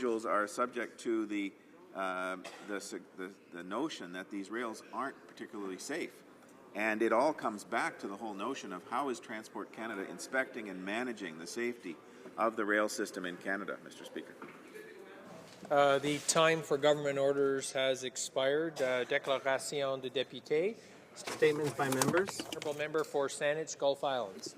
individuals are subject to the notion that these rails aren't particularly safe. And it all comes back to the whole notion of how is Transport Canada inspecting and managing the safety of the rail system in Canada, Mr. Speaker. The time for government orders has expired. Déclaration de député. Statements by members. Honourable Member for Saanich, Gulf Islands.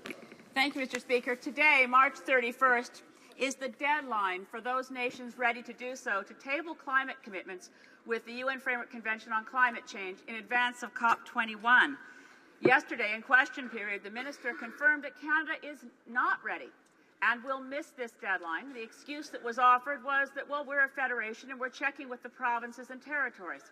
Thank you, Mr. Speaker. Today, March 31st, is the deadline for those nations ready to do so to table climate commitments with the UN Framework Convention on Climate Change in advance of COP21. Yesterday, in question period, the Minister confirmed that Canada is not ready and will miss this deadline. The excuse that was offered was that, well, we're a federation and we're checking with the provinces and territories.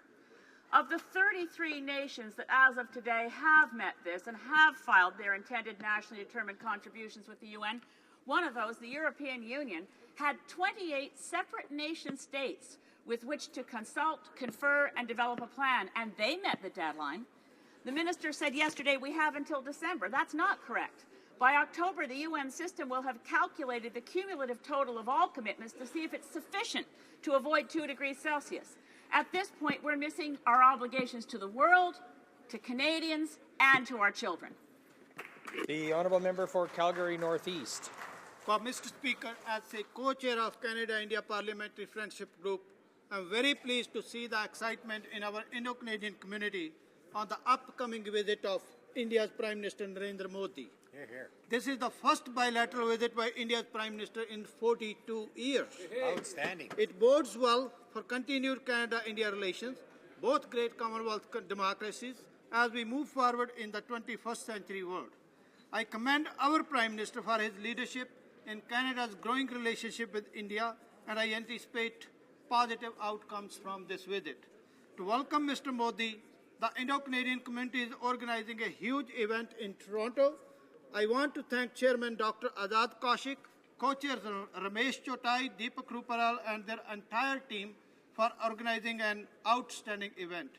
Of the 33 nations that as of today have met this and have filed their intended nationally determined contributions with the UN, one of those, the European Union, had 28 separate nation states with which to consult, confer, and develop a plan, and they met the deadline. The Minister said yesterday we have until December. That's not correct. By October, the UN system will have calculated the cumulative total of all commitments to see if it's sufficient to avoid 2 degrees Celsius. At this point, we're missing our obligations to the world, to Canadians, and to our children. The Honourable Member for Calgary Northeast. Well, Mr. Speaker, as a co-chair of Canada-India Parliamentary Friendship Group, I'm very pleased to see the excitement in our Indo-Canadian community on the upcoming visit of India's Prime Minister Narendra Modi. Hear, hear. This is the first bilateral visit by India's Prime Minister in 42 years. Outstanding. It bodes well for continued Canada-India relations, both great Commonwealth democracies, as we move forward in the 21st century world. I commend our Prime Minister for his leadership in Canada's growing relationship with India, and I anticipate positive outcomes from this visit. To welcome Mr. Modi, the Indo-Canadian community is organizing a huge event in Toronto. I want to thank Chairman Dr. Azad Kaushik, co-chairs Ramesh Chotai, Deepak Ruparal, and their entire team for organizing an outstanding event.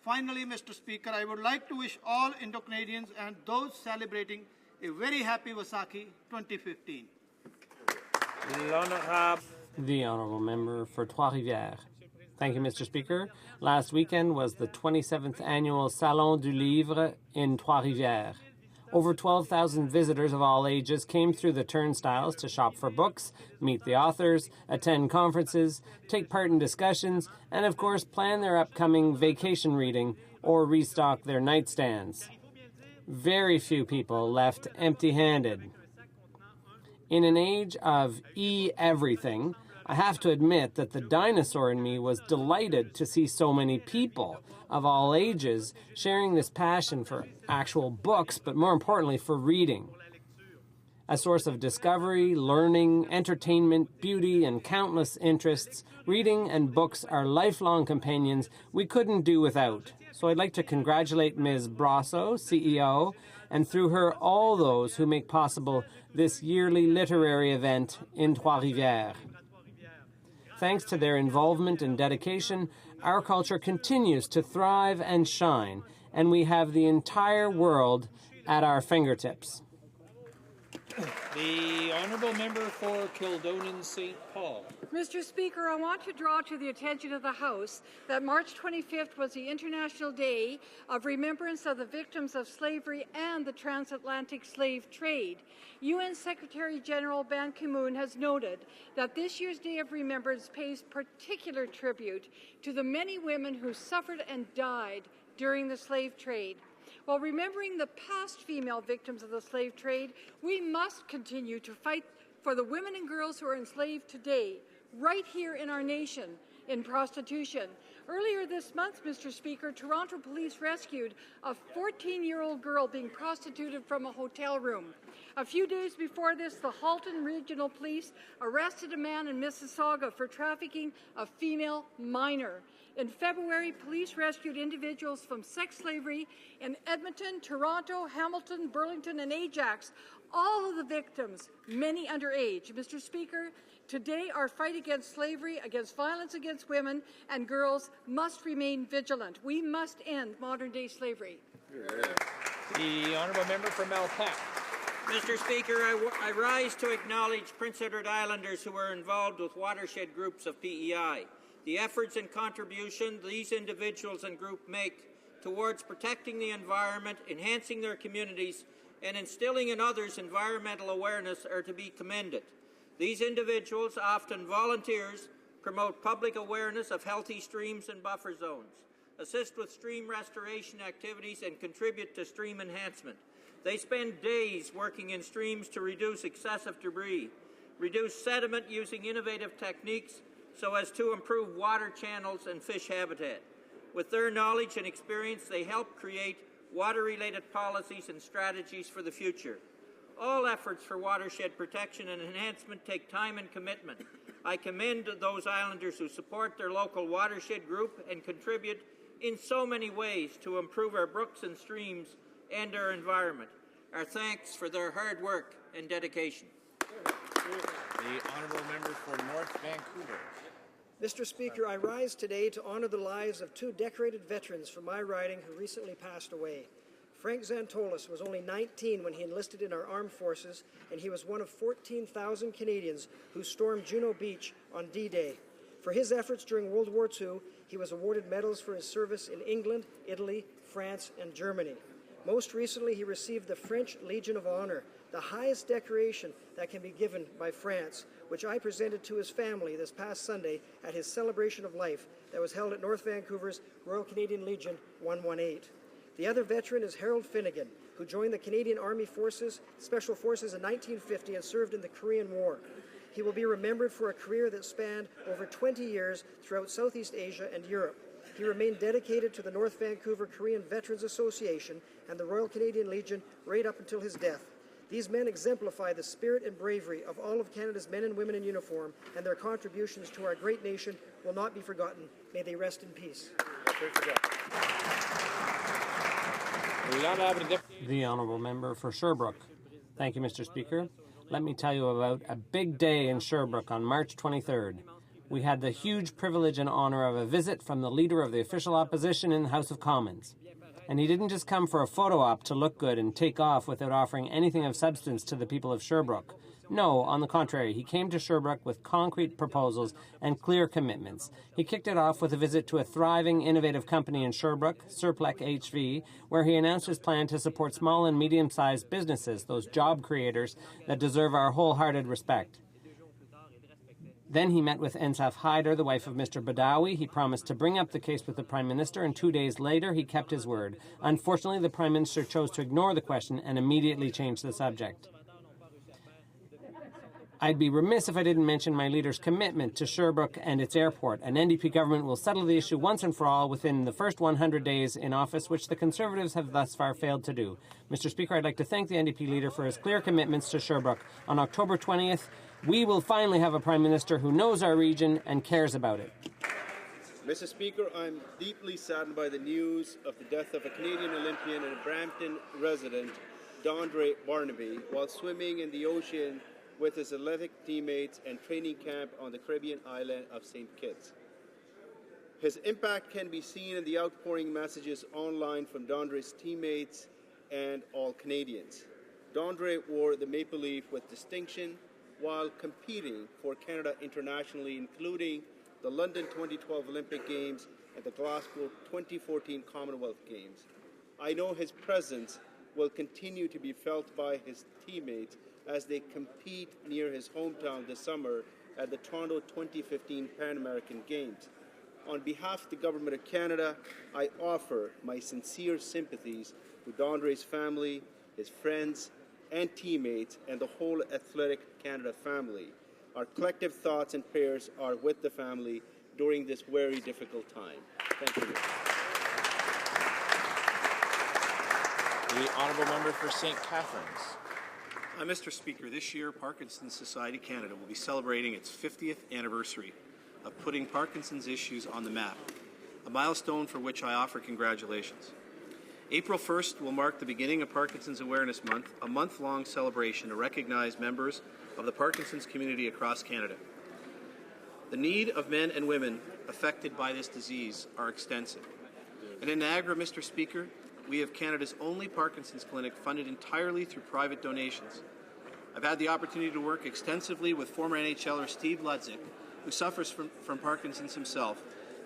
Finally, Mr. Speaker, I would like to wish all Indo-Canadians and those celebrating a very happy Vaisakhi 2015. The Honourable Member for Trois-Rivières. Thank you, Mr. Speaker. Last weekend was the 27th annual Salon du Livre in Trois-Rivières. Over 12,000 visitors of all ages came through the turnstiles to shop for books, meet the authors, attend conferences, take part in discussions, and of course plan their upcoming vacation reading or restock their nightstands. Very few people left empty-handed. In an age of e-everything, I have to admit that the dinosaur in me was delighted to see so many people of all ages sharing this passion for actual books, but more importantly for reading. A source of discovery, learning, entertainment, beauty, and countless interests, reading and books are lifelong companions we couldn't do without. So I'd like to congratulate Ms. Brasso, CEO, and through her all those who make possible this yearly literary event in Trois-Rivières. Thanks to their involvement and dedication, our culture continues to thrive and shine, and we have the entire world at our fingertips. The Honourable Member for Kildonan St. Paul. Mr. Speaker, I want to draw to the attention of the House that March 25th was the International Day of Remembrance of the Victims of Slavery and the Transatlantic Slave Trade. UN Secretary General Ban Ki-moon has noted that this year's Day of Remembrance pays particular tribute to the many women who suffered and died during the slave trade. While remembering the past female victims of the slave trade, we must continue to fight for the women and girls who are enslaved today, right here in our nation, in prostitution. Earlier this month, Mr. Speaker, Toronto police rescued a 14-year-old girl being prostituted from a hotel room. A few days before this, the Halton Regional Police arrested a man in Mississauga for trafficking a female minor. In February, police rescued individuals from sex slavery in Edmonton, Toronto, Hamilton, Burlington, and Ajax. All of the victims, many underage. Mr. Speaker, today our fight against slavery, against violence against women and girls must remain vigilant. We must end modern-day slavery. The Honourable Member for Malpat. Mr. Speaker, I rise to acknowledge Prince Edward Islanders who are involved with watershed groups of PEI. The efforts and contribution these individuals and groups make towards protecting the environment, enhancing their communities, and instilling in others environmental awareness are to be commended. These individuals, often volunteers, promote public awareness of healthy streams and buffer zones, assist with stream restoration activities, and contribute to stream enhancement. They spend days working in streams to reduce excessive debris, reduce sediment using innovative techniques so as to improve water channels and fish habitat. With their knowledge and experience, they help create water-related policies and strategies for the future. All efforts for watershed protection and enhancement take time and commitment. I commend those islanders who support their local watershed group and contribute in so many ways to improve our brooks and streams and our environment. Our thanks for their hard work and dedication. The honourable member for North Vancouver. Mr. Speaker, I rise today to honour the lives of two decorated veterans from my riding who recently passed away. Frank Zantolis was only 19 when he enlisted in our armed forces, and he was one of 14,000 Canadians who stormed Juno Beach on D-Day. For his efforts during World War II, he was awarded medals for his service in England, Italy, France, and Germany. Most recently, he received the French Legion of Honor, the highest decoration that can be given by France, which I presented to his family this past Sunday at his celebration of life that was held at North Vancouver's Royal Canadian Legion 118. The other veteran is Harold Finnegan, who joined the Canadian Army Special Forces in 1950 and served in the Korean War. He will be remembered for a career that spanned over 20 years throughout Southeast Asia and Europe. He remained dedicated to the North Vancouver Korean Veterans Association and the Royal Canadian Legion right up until his death. These men exemplify the spirit and bravery of all of Canada's men and women in uniform, and their contributions to our great nation will not be forgotten. May they rest in peace. The honourable member for Sherbrooke. Thank you, Mr. Speaker. Let me tell you about a big day in Sherbrooke on March 23rd. We had the huge privilege and honour of a visit from the Leader of the Official Opposition in the House of Commons. And he didn't just come for a photo op to look good and take off without offering anything of substance to the people of Sherbrooke. No, on the contrary, he came to Sherbrooke with concrete proposals and clear commitments. He kicked it off with a visit to a thriving, innovative company in Sherbrooke, Serplec HV, where he announced his plan to support small and medium-sized businesses, those job creators that deserve our wholehearted respect. Then he met with Ensaf Haider, the wife of Mr. Badawi. He promised to bring up the case with the Prime Minister, and 2 days later he kept his word. Unfortunately, the Prime Minister chose to ignore the question and immediately changed the subject. I'd be remiss if I didn't mention my leader's commitment to Sherbrooke and its airport. An NDP government will settle the issue once and for all within the first 100 days in office, which the Conservatives have thus far failed to do. Mr. Speaker, I'd like to thank the NDP leader for his clear commitments to Sherbrooke. On October 20th, we will finally have a Prime Minister who knows our region and cares about it. Mr. Speaker, I'm deeply saddened by the news of the death of a Canadian Olympian and a Brampton resident, Dondre Barnaby, while swimming in the ocean with his athletic teammates and training camp on the Caribbean island of St. Kitts. His impact can be seen in the outpouring messages online from Dondre's teammates and all Canadians. Dondre wore the maple leaf with distinction while competing for Canada internationally, including the London 2012 Olympic Games and the Glasgow 2014 Commonwealth Games. I know his presence will continue to be felt by his teammates as they compete near his hometown this summer at the Toronto 2015 Pan American Games. On behalf of the Government of Canada, I offer my sincere sympathies to Dondre's family, his friends, and teammates, and the whole Athletic Canada family. Our collective thoughts and prayers are with the family during this very difficult time. Thank you. The honourable member for St. Catharines. Mr. Speaker, this year Parkinson's Society Canada will be celebrating its 50th anniversary of putting Parkinson's issues on the map, a milestone for which I offer congratulations. April 1st will mark the beginning of Parkinson's Awareness Month, a month-long celebration to recognize members of the Parkinson's community across Canada. The need of men and women affected by this disease are extensive. And in Niagara, Mr. Speaker, we have Canada's only Parkinson's clinic funded entirely through private donations. I've had the opportunity to work extensively with former NHLer Steve Ludzik, who suffers from Parkinson's himself,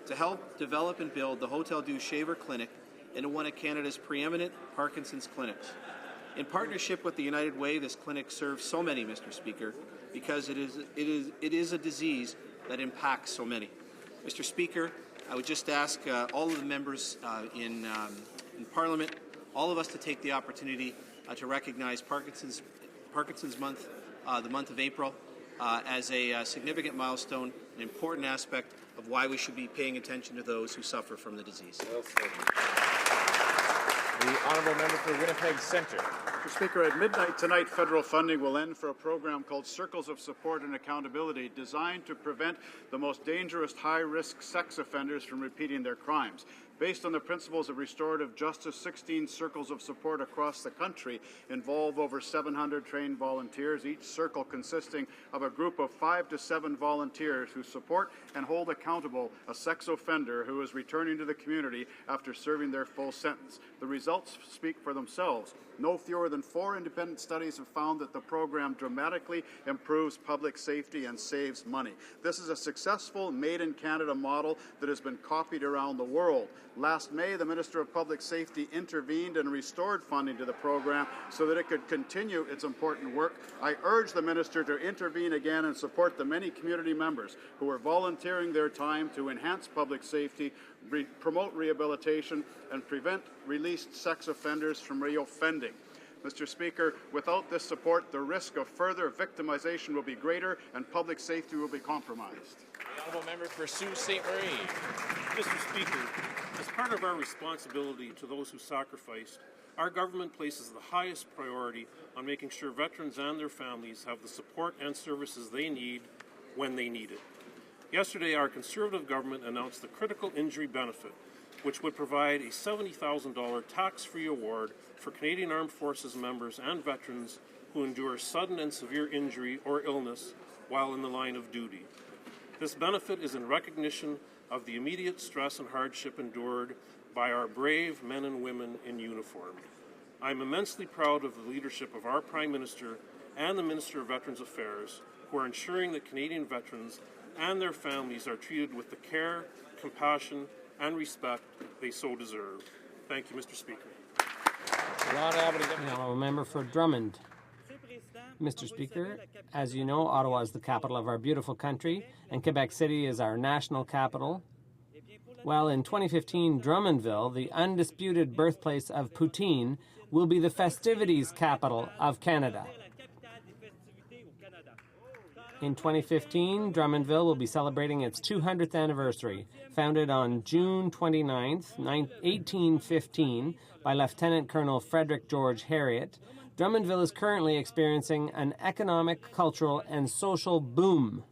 to help develop and build the Hotel du Shaver Clinic into one of Canada's preeminent Parkinson's clinics. In partnership with the United Way, this clinic serves so many, Mr. Speaker, because it is a disease that impacts so many. Mr. Speaker, I would just ask all of the members in Parliament, all of us to take the opportunity to recognize Parkinson's Month, the month of April, as a significant milestone, an important aspect of why we should be paying attention to those who suffer from the disease. The honourable member for Winnipeg Centre. Mr. Speaker, at midnight tonight, federal funding will end for a program called Circles of Support and Accountability, designed to prevent the most dangerous high-risk sex offenders from repeating their crimes. Based on the principles of restorative justice, 16 circles of support across the country involve over 700 trained volunteers, each circle consisting of a group of 5 to 7 volunteers who support and hold accountable a sex offender who is returning to the community after serving their full sentence. The results speak for themselves. No fewer than 4 independent studies have found that the program dramatically improves public safety and saves money. This is a successful made-in-Canada model that has been copied around the world. Last May, the Minister of Public Safety intervened and restored funding to the program so that it could continue its important work. I urge the Minister to intervene again and support the many community members who are volunteering their time to enhance public safety, promote rehabilitation, and prevent released sex offenders from reoffending. Mr. Speaker, without this support, the risk of further victimization will be greater and public safety will be compromised. The honourable member for Sault Ste. Marie. Mr. Speaker, as part of our responsibility to those who sacrificed, our government places the highest priority on making sure veterans and their families have the support and services they need when they need it. Yesterday, our Conservative government announced the critical injury benefit, which would provide a $70,000 tax-free award for Canadian Armed Forces members and veterans who endure sudden and severe injury or illness while in the line of duty. This benefit is in recognition of the immediate stress and hardship endured by our brave men and women in uniform. I'm immensely proud of the leadership of our Prime Minister and the Minister of Veterans Affairs, who are ensuring that Canadian veterans and their families are treated with the care, compassion, and respect they so deserve. Thank you, Mr. Speaker. The honourable member for Drummond. Mr. Speaker, as you know, Ottawa is the capital of our beautiful country, and Quebec City is our national capital. Well, in 2015, Drummondville, the undisputed birthplace of poutine, will be the festivities capital of Canada. In 2015, Drummondville will be celebrating its 200th anniversary. Founded on June 29, 1815, by Lieutenant Colonel Frederick George Harriet, Drummondville is currently experiencing an economic, cultural, and social boom.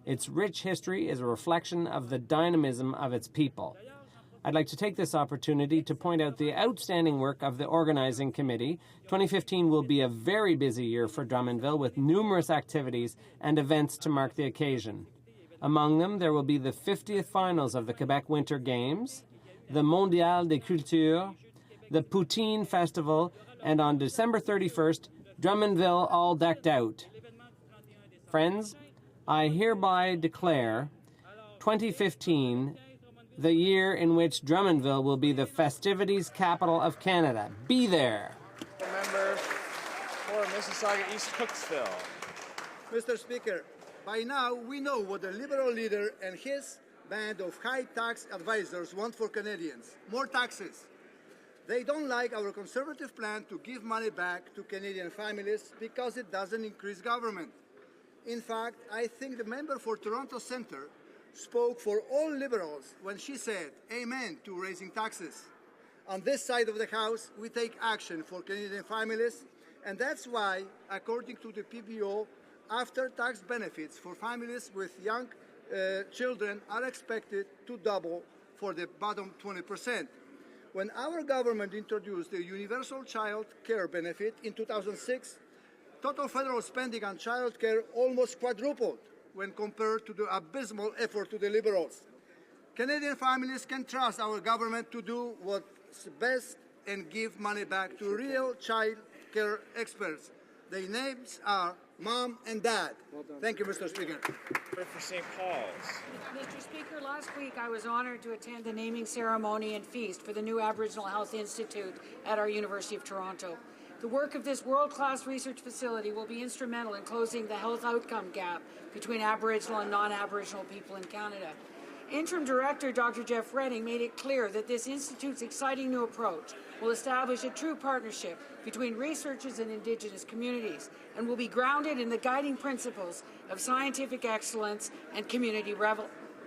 Its rich history is a reflection of the dynamism of its people. I'd like to take this opportunity to point out the outstanding work of the organizing committee. 2015 will be a very busy year for Drummondville, with numerous activities and events to mark the occasion. Among them, there will be the 50th finals of the Quebec Winter Games, the Mondial des Cultures, the Poutine Festival, and on December 31st, Drummondville all decked out. Friends, I hereby declare 2015 the year in which Drummondville will be the festivities capital of Canada. Be there. Member for Mississauga East Cooksville. Mr. Speaker, by now we know what the Liberal leader and his band of high-tax advisors want for Canadians: more taxes. They don't like our Conservative plan to give money back to Canadian families because it doesn't increase government. In fact, I think the member for Toronto Centre spoke for all Liberals when she said amen to raising taxes. On this side of the House, we take action for Canadian families, and that's why, according to the PBO, after-tax benefits for families with young children are expected to double for the bottom 20%. When our government introduced the Universal Child Care Benefit in 2006, total federal spending on child care almost quadrupled when compared to the abysmal effort to the Liberals. Canadian families can trust our government to do what's best and give money back to real child care experts. Their names are Mom and Dad. Thank you, Mr. Speaker. For St. Paul's. Mr. Speaker, last week I was honored to attend the naming ceremony and feast for the new Aboriginal Health Institute at our University of Toronto. The work of this world-class research facility will be instrumental in closing the health outcome gap between Aboriginal and non-Aboriginal people in Canada. Interim Director Dr. Jeff Redding made it clear that this Institute's exciting new approach will establish a true partnership between researchers and Indigenous communities and will be grounded in the guiding principles of scientific excellence and community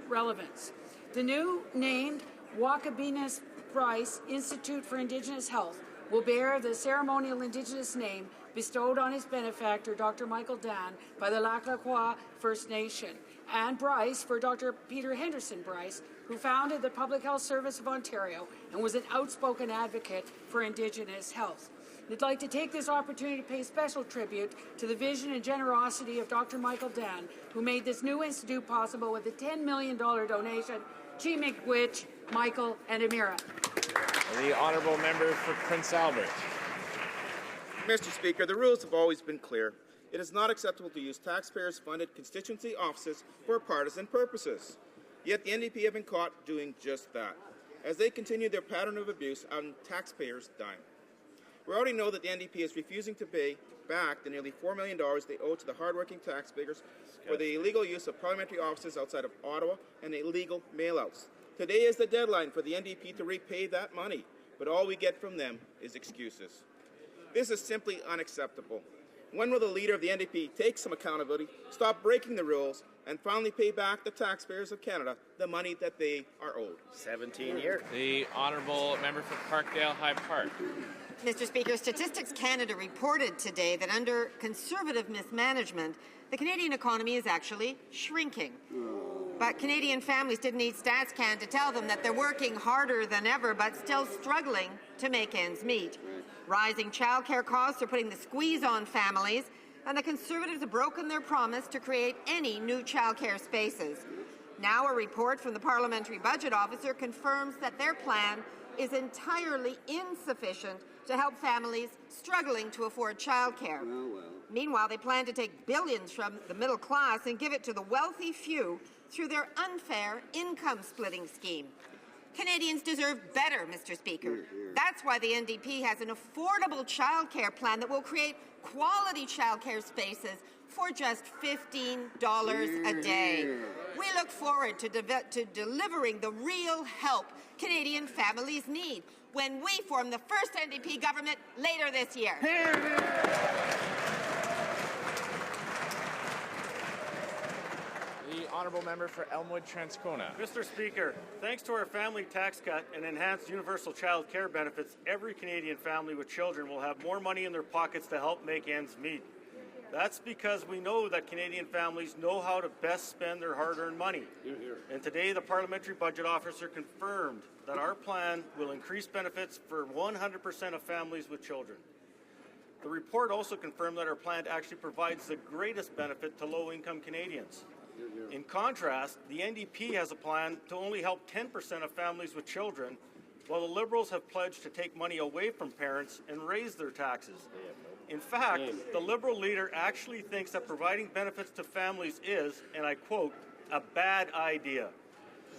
relevance. The new named Wakabenas Bryce Institute for Indigenous Health will bear the ceremonial Indigenous name bestowed on his benefactor, Dr. Michael Dan, by the Laclaqua First Nation, and Bryce for Dr. Peter Henderson Bryce, who founded the Public Health Service of Ontario and was an outspoken advocate for Indigenous health. I'd like to take this opportunity to pay special tribute to the vision and generosity of Dr. Michael Dan, who made this new institute possible with a $10 million donation. Chi Miigwech, Michael, and Amira. The honourable member for Prince Albert. Mr. Speaker, the rules have always been clear. It is not acceptable to use taxpayers-funded constituency offices for partisan purposes. Yet the NDP have been caught doing just that, as they continue their pattern of abuse on taxpayers' dime. We already know that the NDP is refusing to pay back the nearly $4 million they owe to the hardworking taxpayers for the illegal use of parliamentary offices outside of Ottawa and the illegal mail-outs. Today is the deadline for the NDP to repay that money, but all we get from them is excuses. This is simply unacceptable. When will the leader of the NDP take some accountability, stop breaking the rules, and finally pay back the taxpayers of Canada the money that they are owed? 17 years. The honourable member for Parkdale High Park. Mr. Speaker, Statistics Canada reported today that under Conservative mismanagement, the Canadian economy is actually shrinking. But Canadian families didn't need StatsCan to tell them that they're working harder than ever but still struggling to make ends meet. Rising childcare costs are putting the squeeze on families, and the Conservatives have broken their promise to create any new childcare spaces. Now a report from the Parliamentary Budget Officer confirms that their plan is entirely insufficient to help families struggling to afford childcare. Meanwhile, they plan to take billions from the middle class and give it to the wealthy few through their unfair income-splitting scheme. Canadians deserve better, Mr. Speaker. That's why the NDP has an affordable childcare plan that will create quality childcare spaces for just $15 a day. We look forward to delivering the real help Canadian families need when we form the first NDP government later this year. The honourable member for Elmwood Transcona. Mr. Speaker, thanks to our family tax cut and enhanced universal child care benefits, every Canadian family with children will have more money in their pockets to help make ends meet. That's because we know that Canadian families know how to best spend their hard-earned money. And today, the Parliamentary Budget Officer confirmed that our plan will increase benefits for 100% of families with children. The report also confirmed that our plan actually provides the greatest benefit to low-income Canadians. In contrast, the NDP has a plan to only help 10% of families with children, while the Liberals have pledged to take money away from parents and raise their taxes. In fact, the Liberal leader actually thinks that providing benefits to families is, and I quote, a bad idea.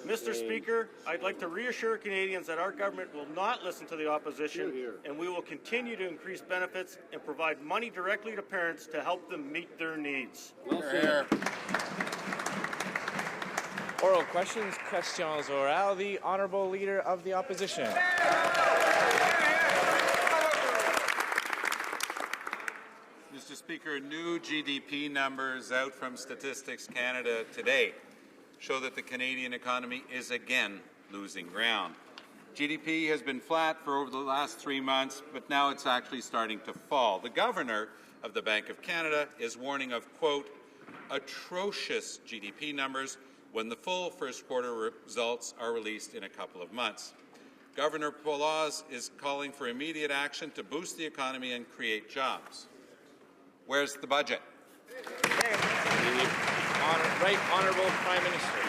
Mr. Speaker, I'd like to reassure Canadians that our government will not listen to the opposition, and we will continue to increase benefits and provide money directly to parents to help them meet their needs. Oral questions, questions orales. The honourable leader of the opposition. Mr. Speaker, new GDP numbers out from Statistics Canada today show that the Canadian economy is again losing ground. GDP has been flat for over the last 3 months, but now it's actually starting to fall. The Governor of the Bank of Canada is warning of, quote, atrocious GDP numbers when the full first quarter results are released in a couple of months. Governor Poloz is calling for immediate action to boost the economy and create jobs. Where's the budget? The Right Honourable Prime Minister.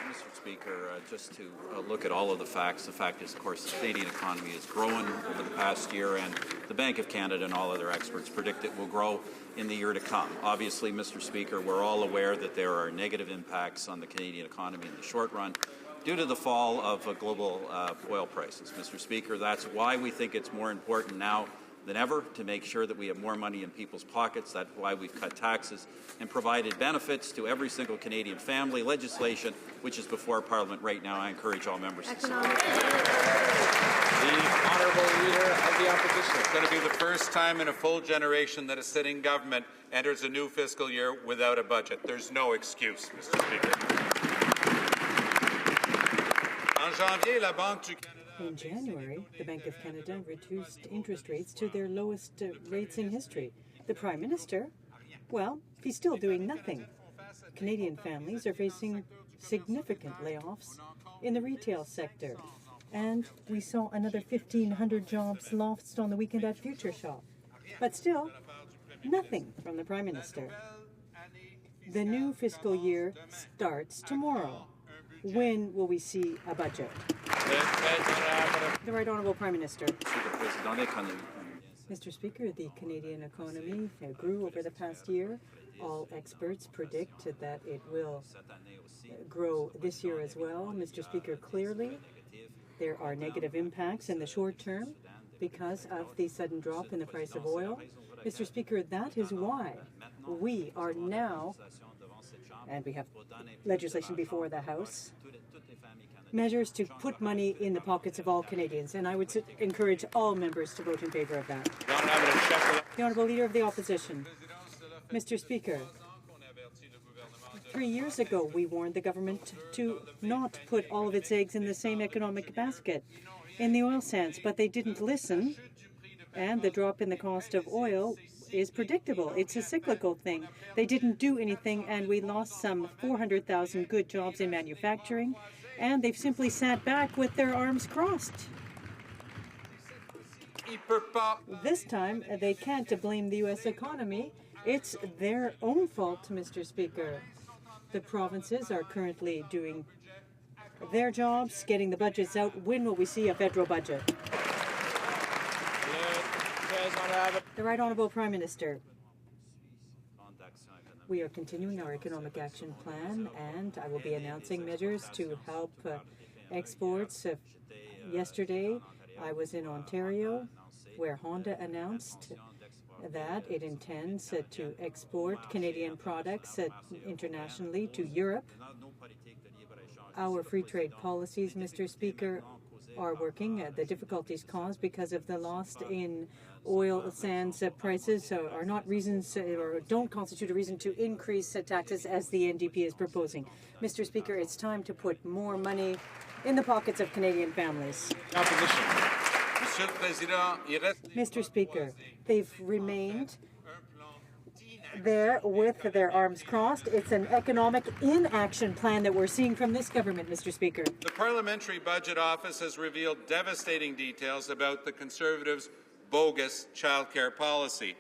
Mr. Speaker, Speaker, just to look at all of the facts. The fact is, of course, the Canadian economy has grown over the past year, and the Bank of Canada and all other experts predict it will grow in the year to come. Obviously, Mr. Speaker, we're all aware that there are negative impacts on the Canadian economy in the short run due to the fall of global oil prices. Mr. Speaker, that's why we think it's more important now than ever to make sure that we have more money in people's pockets. That's why we've cut taxes and provided benefits to every single Canadian family. Legislation which is before Parliament right now. I encourage all members to support. The Honourable Leader of the Opposition. It's going to be the first time in a full generation that a sitting government enters a new fiscal year without a budget. There's no excuse, Mr. Speaker. En janvier, la Banque du Canada. In January, the Bank of Canada reduced interest rates to their lowest rates in history. The Prime Minister, well, he's still doing nothing. Canadian families are facing significant layoffs in the retail sector. And we saw another 1,500 jobs lost on the weekend at Future Shop. But still, nothing from the Prime Minister. The new fiscal year starts tomorrow. When will we see a budget? The Right Honourable Prime Minister. Mr. Speaker, the Canadian economy grew over the past year. All experts predict that it will grow this year as well. Mr. Speaker, clearly there are negative impacts in the short term because of the sudden drop in the price of oil. Mr. Speaker, that is why we are now, and we have legislation before the House, measures to put money in the pockets of all Canadians, and I would encourage all members to vote in favour of that. The Honourable Leader of the Opposition. Mr. Speaker, 3 years ago we warned the government to not put all of its eggs in the same economic basket in the oil sands, but they didn't listen, and the drop in the cost of oil is predictable. It's a cyclical thing. They didn't do anything, and we lost some 400,000 good jobs in manufacturing, and they've simply sat back with their arms crossed. This time, they can't blame the U.S. economy. It's their own fault, Mr. Speaker. The provinces are currently doing their jobs, getting the budgets out. When will we see a federal budget? The Right Honourable Prime Minister. We are continuing our economic action plan, and I will be announcing measures to help exports. Yesterday, I was in Ontario, where Honda announced that it intends to export Canadian products internationally to Europe. Our free trade policies, Mr. Speaker, are working. The difficulties caused because of the loss in oil sands prices are not reasons or don't constitute a reason to increase taxes as the NDP is proposing. Mr. Speaker, it's time to put more money in the pockets of Canadian families. Mr. Speaker, they've remained there with their arms crossed. It's an economic inaction plan that we're seeing from this government, Mr. Speaker. The Parliamentary Budget Office has revealed devastating details about the Conservatives' bogus childcare policy.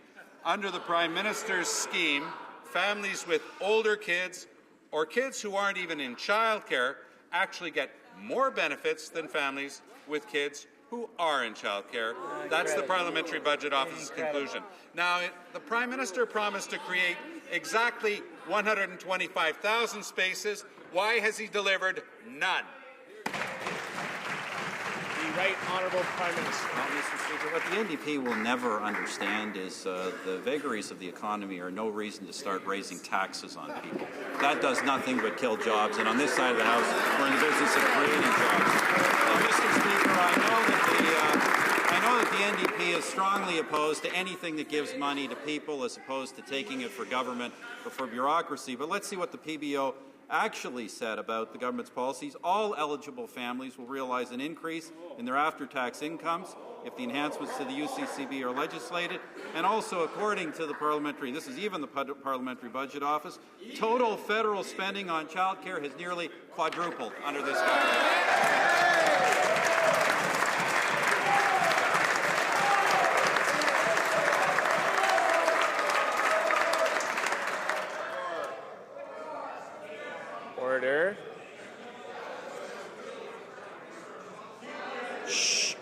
Under the Prime Minister's scheme, families with older kids or kids who aren't even in childcare actually get more benefits than families with kids who are in childcare. That's the Parliamentary Budget Office's conclusion. Now, the Prime Minister promised to create exactly 125,000 spaces. Why has he delivered none? The Right Honourable Prime Minister. Well, Mr. Speaker, what the NDP will never understand is the vagaries of the economy are no reason to start raising taxes on people. That does nothing but kill jobs, and on this side of the House, we're in the business of creating jobs. Mr. Speaker, I know that the NDP is strongly opposed to anything that gives money to people as opposed to taking it for government or for bureaucracy, but let's see what the PBO actually said about the government's policies. All eligible families will realize an increase in their after-tax incomes if the enhancements to the UCCB are legislated, and also according to the parliamentary, this is even the Parliamentary Budget Office, total federal spending on child care has nearly quadrupled under this government. Order.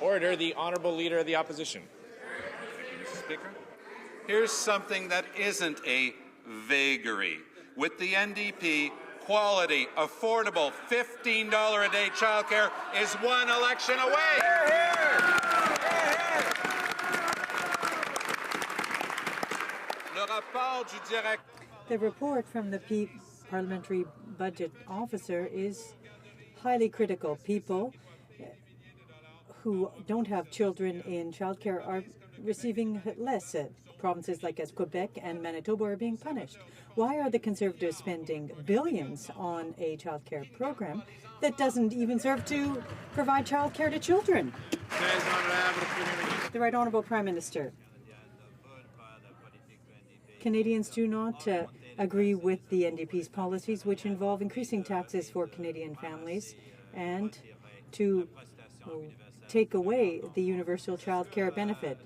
Order, the Honourable Leader of the Opposition. Thank you, Mr. Speaker. Here's something that isn't a vagary. With the NDP, quality, affordable, $15 a day childcare is one election away. The report from the Parliamentary Budget Officer is highly critical. People who don't have children in childcare are receiving less. Provinces like as Quebec and Manitoba are being punished. Why are the Conservatives spending billions on a childcare program that doesn't even serve to provide childcare to children? The Right Honourable Prime Minister. Canadians do not agree with the NDP's policies, which involve increasing taxes for Canadian families and to take away the universal child care benefit.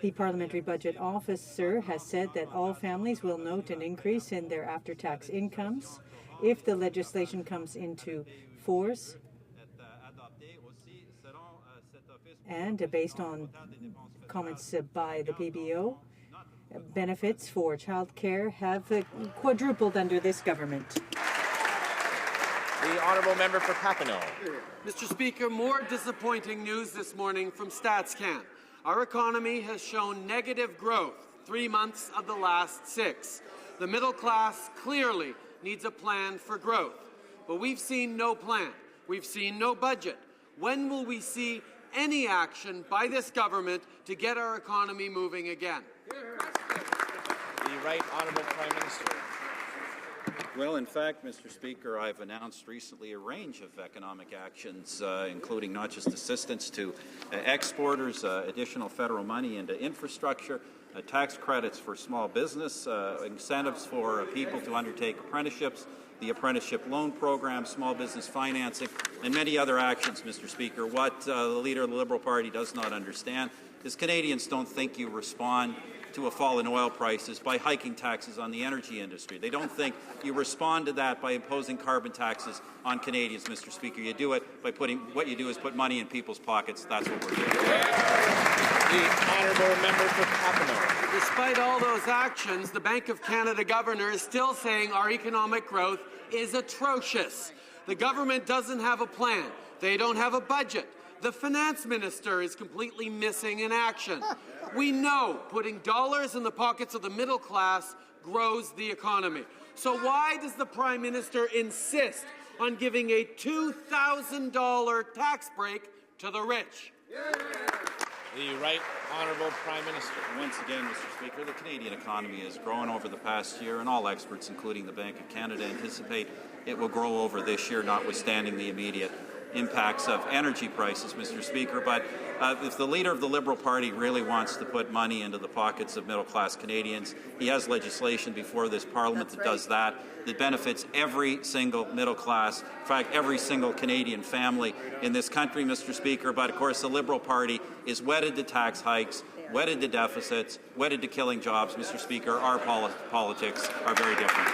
The Parliamentary Budget Officer has said that all families will note an increase in their after-tax incomes if the legislation comes into force. And based on comments by the PBO, benefits for child care have quadrupled under this government. The Honourable Member for Papineau. Mr. Speaker, more disappointing news this morning from StatsCan. Our economy has shown negative growth 3 months of the last 6. The middle class clearly needs a plan for growth. But we've seen no plan. We've seen no budget. When will we see any action by this government to get our economy moving again? The Right Honourable Prime Minister. Well, in fact, Mr. Speaker, I've announced recently a range of economic actions, including not just assistance to exporters, additional federal money into infrastructure, tax credits for small business, incentives for people to undertake apprenticeships, the apprenticeship loan program, small business financing, and many other actions, Mr. Speaker. What the Leader of the Liberal Party does not understand is Canadians don't think you respond to a fall in oil prices by hiking taxes on the energy industry. They don't think you respond to that by imposing carbon taxes on Canadians, Mr. Speaker. You do it by what you do is put money in people's pockets. That's what we're doing. The Honourable Member for Papineau. Despite all those actions, the Bank of Canada governor is still saying our economic growth is atrocious. The government doesn't have a plan. They don't have a budget. The finance minister is completely missing in action. We know putting dollars in the pockets of the middle class grows the economy. So why does the Prime Minister insist on giving a $2,000 tax break to the rich? The Right Honourable Prime Minister. Once again, Mr. Speaker, the Canadian economy has grown over the past year, and all experts, including the Bank of Canada, anticipate it will grow over this year, notwithstanding the immediate impacts of energy prices, Mr. Speaker. But if the Leader of the Liberal Party really wants to put money into the pockets of middle-class Canadians, he has legislation before this Parliament that does that benefits every single middle class, in fact, every single Canadian family in this country, Mr. Speaker. But, of course, the Liberal Party is wedded to tax hikes, wedded to deficits, wedded to killing jobs, Mr. Speaker. Our politics are very different.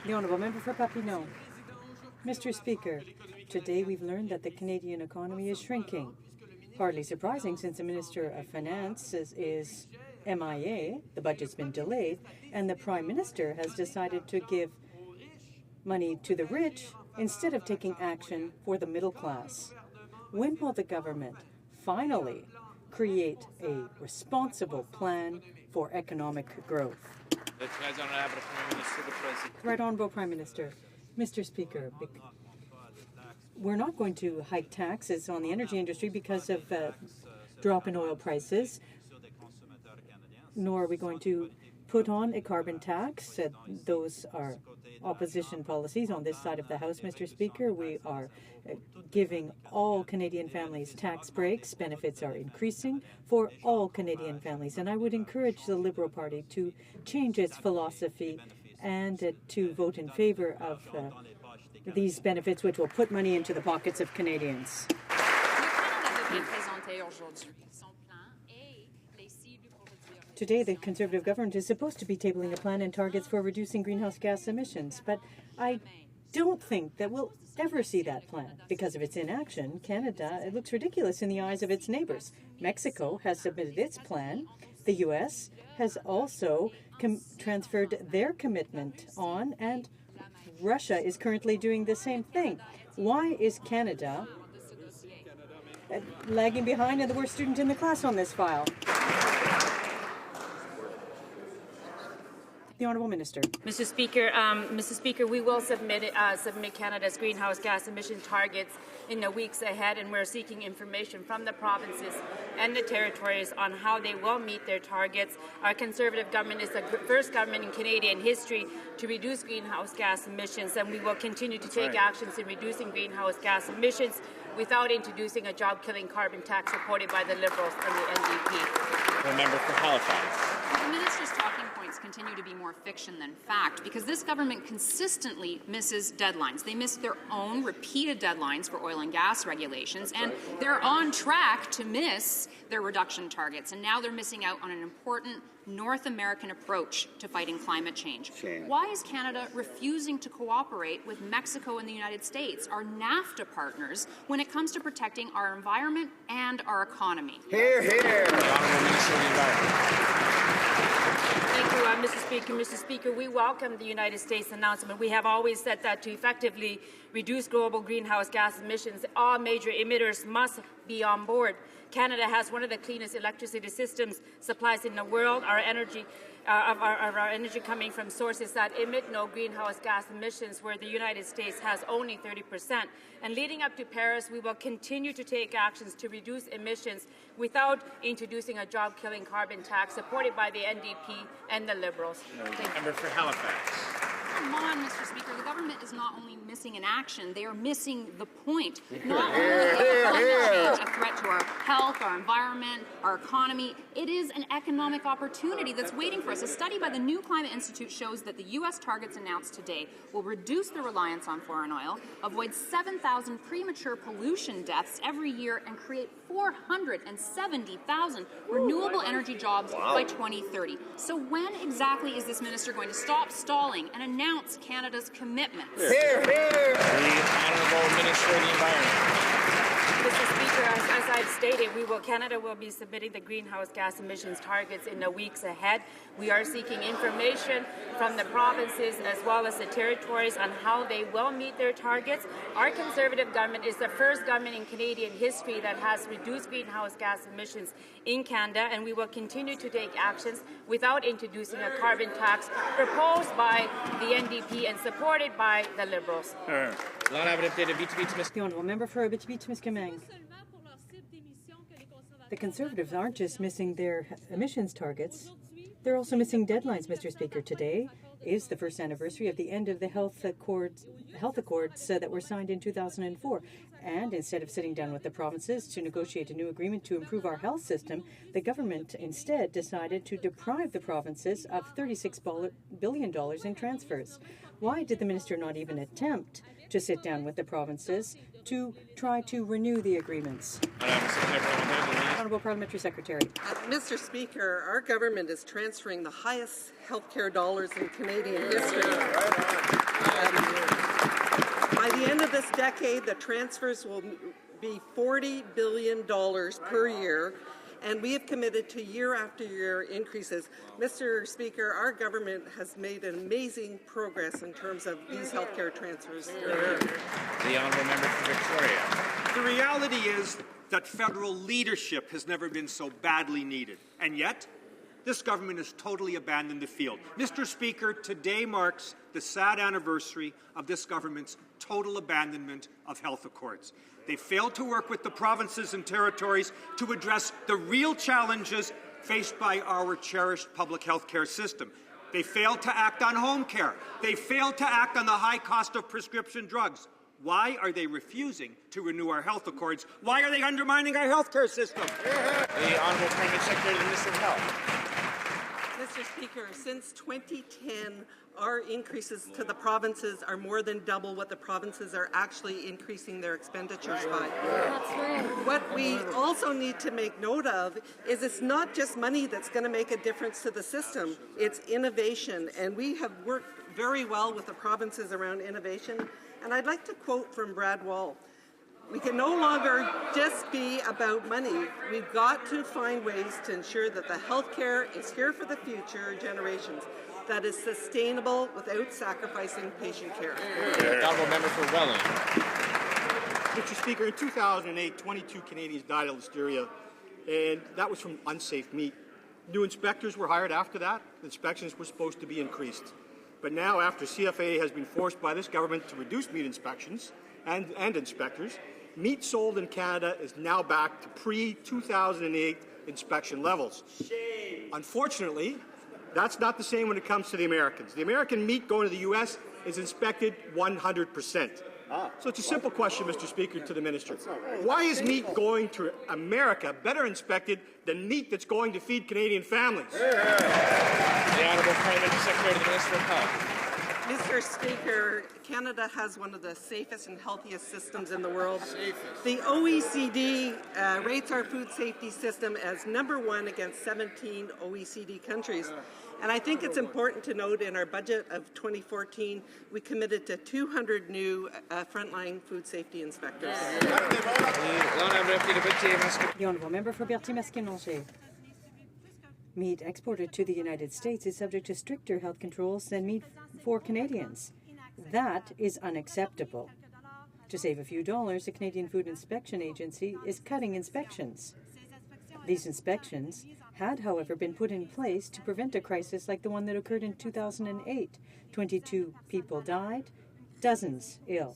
The Honourable Member for Papineau. Mr. Speaker, today we've learned that the Canadian economy is shrinking. Hardly surprising, since the Minister of Finance is MIA, the budget's been delayed, and the Prime Minister has decided to give money to the rich instead of taking action for the middle class. When will the government finally create a responsible plan for economic growth? Right Honourable Prime Minister. Mr. Speaker, we're not going to hike taxes on the energy industry because of drop in oil prices, nor are we going to put on a carbon tax. Those are opposition policies on this side of the House, Mr. Speaker. We are giving all Canadian families tax breaks. Benefits are increasing for all Canadian families. And I would encourage the Liberal Party to change its philosophy and to vote in favour of these benefits, which will put money into the pockets of Canadians. today the Conservative government is supposed to be tabling a plan and targets for reducing greenhouse gas emissions, but I don't think that we'll ever see that plan. Because of its inaction, Canada, it looks ridiculous in the eyes of its neighbors. Mexico has submitted its plan. The U.S. has also transferred their commitment on, and Russia is currently doing the same thing. Why is Canada lagging behind and the worst student in the class on this file? The Honourable Minister. Mr. Speaker, we will submit Canada's greenhouse gas emission targets in the weeks ahead, and we're seeking information from the provinces and the territories on how they will meet their targets. Our Conservative government is the first government in Canadian history to reduce greenhouse gas emissions, and we will continue to take actions in reducing greenhouse gas emissions without introducing a job-killing carbon tax supported by the Liberals and the NDP. The member for Halifax. The minister's talking points continue to be more fiction than fact because this government consistently misses deadlines. They miss their own repeated deadlines for oil and gas regulations, and they're on track to miss their reduction targets. And now they're missing out on an important North American approach to fighting climate change. Why is Canada refusing to cooperate with Mexico and the United States, our NAFTA partners, when it comes to protecting our environment and our economy? Hear, hear. The Honourable Minister of the Environment. Thank you, Mr. Speaker. Mr. Speaker, we welcome the United States announcement. We have always said that to effectively reduce global greenhouse gas emissions, all major emitters must be on board. Canada has one of the cleanest electricity systems supplies in the world. Our energy coming from sources that emit no greenhouse gas emissions, where the United States has only 30%. And leading up to Paris, we will continue to take actions to reduce emissions without introducing a job-killing carbon tax supported by the NDP and the Liberals. Member for Halifax. Come on, Mr. Speaker. The government is not only missing in action, they are missing the point. Not only is climate change a threat to our health, our environment, our economy, it is an economic opportunity that's waiting for us. A study by the New Climate Institute shows that the U.S. targets announced today will reduce the reliance on foreign oil, avoid 7,000 premature pollution deaths every year, and create 470,000 renewable energy jobs by 2030. So when exactly is this minister going to stop stalling and announce Canada's commitments? Hear, hear. The Honourable Minister of the Environment. Mr. Speaker, as I've stated, Canada will be submitting the greenhouse gas emissions targets in the weeks ahead. We are seeking information from the provinces as well as the territories on how they will meet their targets. Our Conservative government is the first government in Canadian history that has reduced greenhouse gas emissions in Canada, and we will continue to take actions without introducing a carbon tax proposed by the NDP and supported by the Liberals. The Honourable Member for Abitibi-Témiscamingue. The Conservatives aren't just missing their emissions targets, they're also missing deadlines, Mr. Speaker. Today is the first anniversary of the end of the health accords that were signed in 2004. And instead of sitting down with the provinces to negotiate a new agreement to improve our health system, the government instead decided to deprive the provinces of $36 billion in transfers. Why did the minister not even attempt to sit down with the provinces to try to renew the agreements? Honourable Parliamentary Secretary. Mr. Speaker, our government is transferring the highest healthcare dollars in Canadian history. By the end of this decade, the transfers will be $40 billion per year, and we have committed to year after year increases. Mr. Speaker, our government has made an amazing progress in terms of these healthcare transfers. The Honourable Member for Victoria. The reality is that federal leadership has never been so badly needed, and yet this government has totally abandoned the field. Mr. Speaker, today marks the sad anniversary of this government's total abandonment of health accords. They failed to work with the provinces and territories to address the real challenges faced by our cherished public health care system. They failed to act on home care. They failed to act on the high cost of prescription drugs. Why are they refusing to renew our health accords? Why are they undermining our health care system? The Honourable Prime Secretary of the Minister of Health. Mr. Speaker, since 2010, our increases to the provinces are more than double what the provinces are actually increasing their expenditures by. That's right. What we also need to make note of is it's not just money that's going to make a difference to the system, it's innovation, and we have worked very well with the provinces around innovation. And I'd like to quote from Brad Wall. We can no longer just be about money. We've got to find ways to ensure that the healthcare is here for the future generations, that is sustainable without sacrificing patient care. Honourable member for Welland. Mr. Speaker, in 2008, 22 Canadians died of listeria, and that was from unsafe meat. New inspectors were hired after that. Inspections were supposed to be increased. But now, after CFA has been forced by this government to reduce meat inspections and inspectors, meat sold in Canada is now back to pre-2008 inspection levels. Shame. Unfortunately, that's not the same when it comes to the Americans. The American meat going to the U.S. is inspected 100%. So it's a simple question, Mr. Speaker, to the Minister. Why is meat going to America better inspected than meat that's going to feed Canadian families? The Honourable Parliamentary Secretary to the Minister of Health. Mr. Speaker, Canada has one of the safest and healthiest systems in the world. The OECD rates our food safety system as #1 against 17 OECD countries. And I think it's important to note in our budget of 2014, we committed to 200 new frontline food safety inspectors. The Honourable Member for Berthier-Masquinongé. Meat exported to the United States is subject to stricter health controls than meat for Canadians. That is unacceptable. To save a few dollars, the Canadian Food Inspection Agency is cutting inspections. These inspections had, however, been put in place to prevent a crisis like the one that occurred in 2008. 22 people died, dozens ill.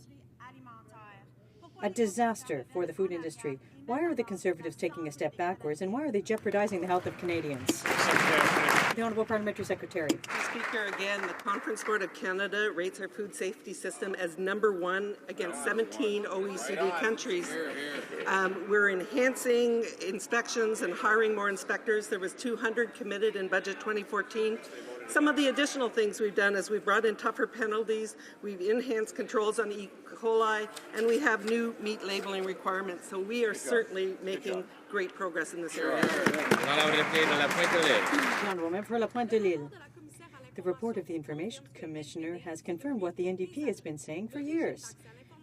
A disaster for the food industry. Why are the Conservatives taking a step backwards, and why are they jeopardizing the health of Canadians? The Honourable Parliamentary Secretary. Mr. Speaker, again, the Conference Board of Canada rates our food safety system as #1 against 17 OECD countries. We're enhancing inspections and hiring more inspectors. There was 200 committed in Budget 2014. Some of the additional things we've done is we've brought in tougher penalties, we've enhanced controls on E. coli, and we have new meat labeling requirements. So we are certainly making great progress in this area. The Honourable Member for La Pointe de l'Île. The report of the Information Commissioner has confirmed what the NDP has been saying for years.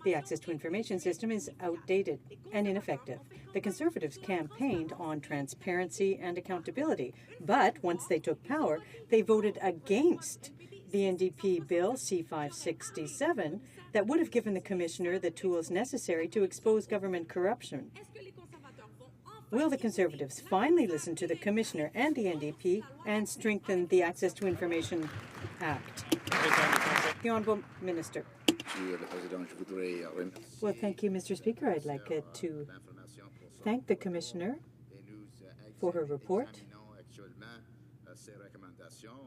The access to information system is outdated and ineffective. The Conservatives campaigned on transparency and accountability, but once they took power, they voted against the NDP bill C-567 that would have given the Commissioner the tools necessary to expose government corruption. Will the Conservatives finally listen to the Commissioner and the NDP and strengthen the Access to Information Act? The Honourable Minister. Well, thank you, Mr. Speaker. I'd like to thank the Commissioner for her report.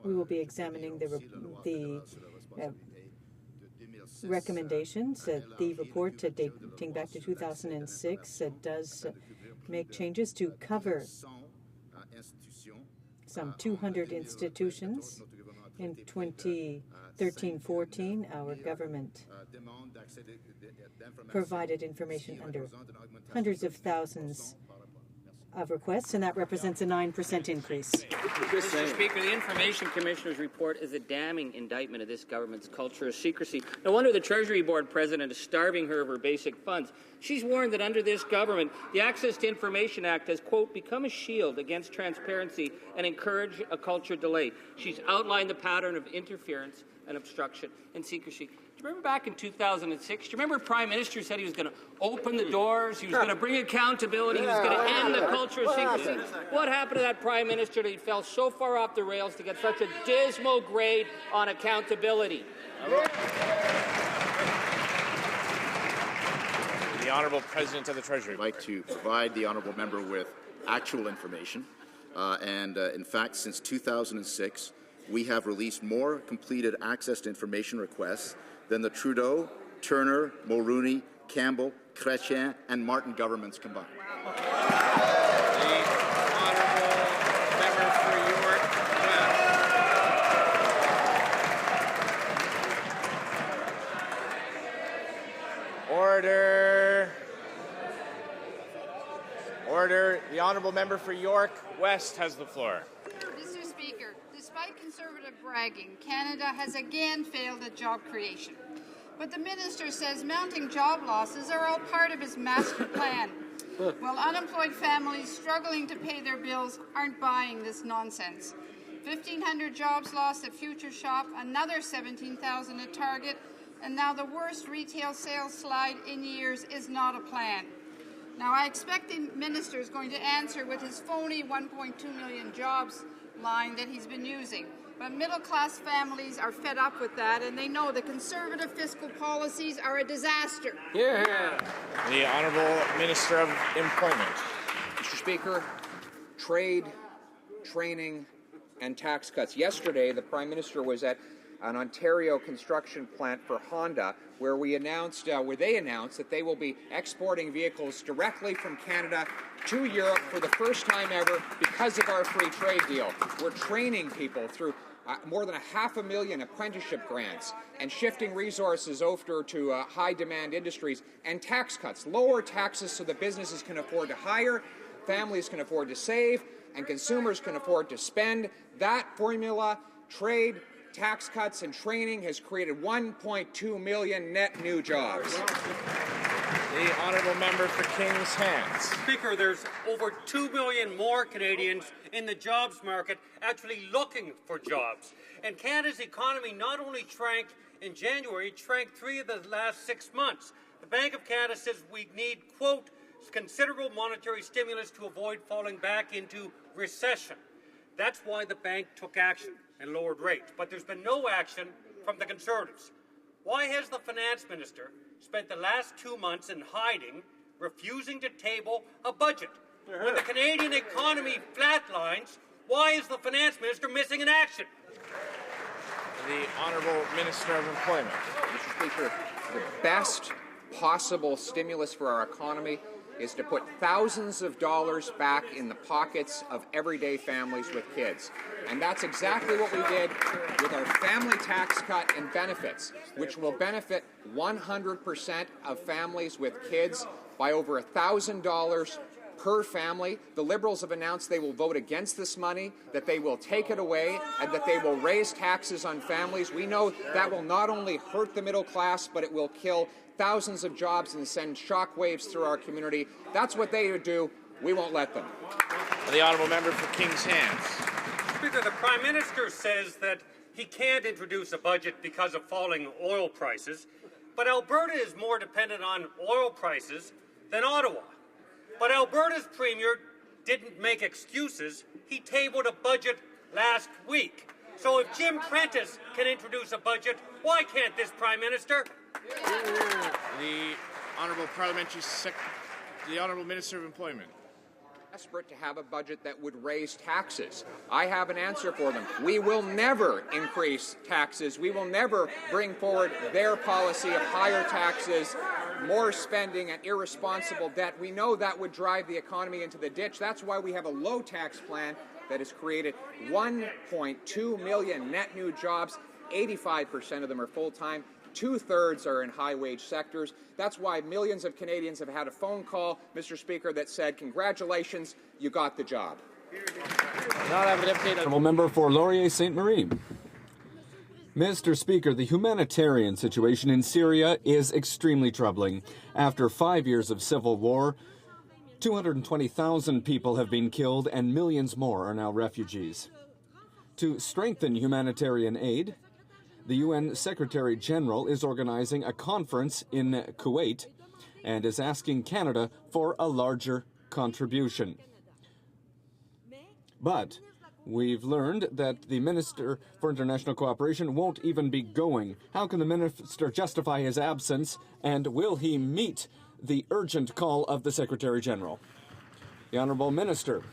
We will be examining the recommendations. The report dating back to 2006 does make changes to cover some 200 institutions. In 2013-14, our government provided information under hundreds of thousands of requests, and that represents a 9% increase. Mr. Speaker, the Information Commissioner's report is a damning indictment of this government's culture of secrecy. No wonder the Treasury Board President is starving her of her basic funds. She's warned that under this government, the Access to Information Act has, quote, become a shield against transparency and encourage a culture delay. She's outlined the pattern of interference and obstruction and secrecy. Do you remember back in 2006? Do you remember Prime Minister said he was going to open the doors, he was going to bring accountability, he was going to end the culture of secrecy? What happened to that Prime Minister that he fell so far off the rails to get such a dismal grade on accountability? The Honourable President of the Treasury. I'd like to provide the Honourable Member with actual information. In fact, since 2006, we have released more completed access to information requests than the Trudeau, Turner, Mulroney, Campbell, Chrétien, and Martin governments combined. The Honourable Member for York. Order. The honourable member for York West has the floor. Mr. Speaker, despite Conservative bragging, Canada has again failed at job creation. But the minister says mounting job losses are all part of his master plan. While unemployed families struggling to pay their bills aren't buying this nonsense. 1,500 jobs lost at Future Shop, another 17,000 at Target, and now the worst retail sales slide in years is not a plan. Now, I expect the minister is going to answer with his phony 1.2 million jobs line that he's been using. But middle-class families are fed up with that, and they know the Conservative fiscal policies are a disaster. Yeah. The Honourable Minister of Employment. Mr. Speaker, trade, training, and tax cuts. Yesterday, the Prime Minister was at an Ontario construction plant for Honda, where they announced that they will be exporting vehicles directly from Canada to Europe for the first time ever because of our free trade deal. We're training people through more than 500,000 apprenticeship grants and shifting resources over to high-demand industries, and tax cuts, lower taxes so that businesses can afford to hire, families can afford to save, and consumers can afford to spend. That formula, trade, tax cuts, and training, has created 1.2 million net new jobs. The honourable member for Kings Hands. Speaker, there's over 2 million more Canadians in the jobs market actually looking for jobs. And Canada's economy not only shrank in January, it shrank 3 of the last 6 months. The Bank of Canada says we need, quote, considerable monetary stimulus to avoid falling back into recession. That's why the bank took action and lowered rates. But there's been no action from the Conservatives. Why has the Finance Minister spent the last 2 months in hiding, refusing to table a budget? When the Canadian economy flatlines, why is the Finance Minister missing in action? The Honourable Minister of Employment. Mr. Speaker, the best possible stimulus for our economy is to put thousands of dollars back in the pockets of everyday families with kids. And that's exactly what we did with our family tax cut and benefits, which will benefit 100% of families with kids by over $1,000 per family. The Liberals have announced they will vote against this money, that they will take it away, and that they will raise taxes on families. We know that will not only hurt the middle class, but it will kill thousands of jobs and send shockwaves through our community. That's what they would do. We won't let them. The honourable member for Kings Hands. Speaker, the Prime Minister says that he can't introduce a budget because of falling oil prices, but Alberta is more dependent on oil prices than Ottawa. But Alberta's Premier didn't make excuses. He tabled a budget last week. So if Jim Prentice can introduce a budget, why can't this Prime Minister? The Honourable the Honourable Minister of Employment. Desperate to have a budget that would raise taxes. I have an answer for them. We will never increase taxes. We will never bring forward their policy of higher taxes, more spending, and irresponsible debt. We know that would drive the economy into the ditch. That's why we have a low tax plan that has created 1.2 million net new jobs. 85% of them are full-time. 2/3 are in high-wage sectors. That's why millions of Canadians have had a phone call, Mr. Speaker, that said, congratulations, you got the job. Honourable member for Laurier Ste. Marie. Mr. Speaker, the humanitarian situation in Syria is extremely troubling. After 5 years of civil war, 220,000 people have been killed and millions more are now refugees. To strengthen humanitarian aid, the UN Secretary General is organizing a conference in Kuwait and is asking Canada for a larger contribution. But we've learned that the Minister for International Cooperation won't even be going. How can the Minister justify his absence, and will he meet the urgent call of the Secretary General? The Honourable Minister.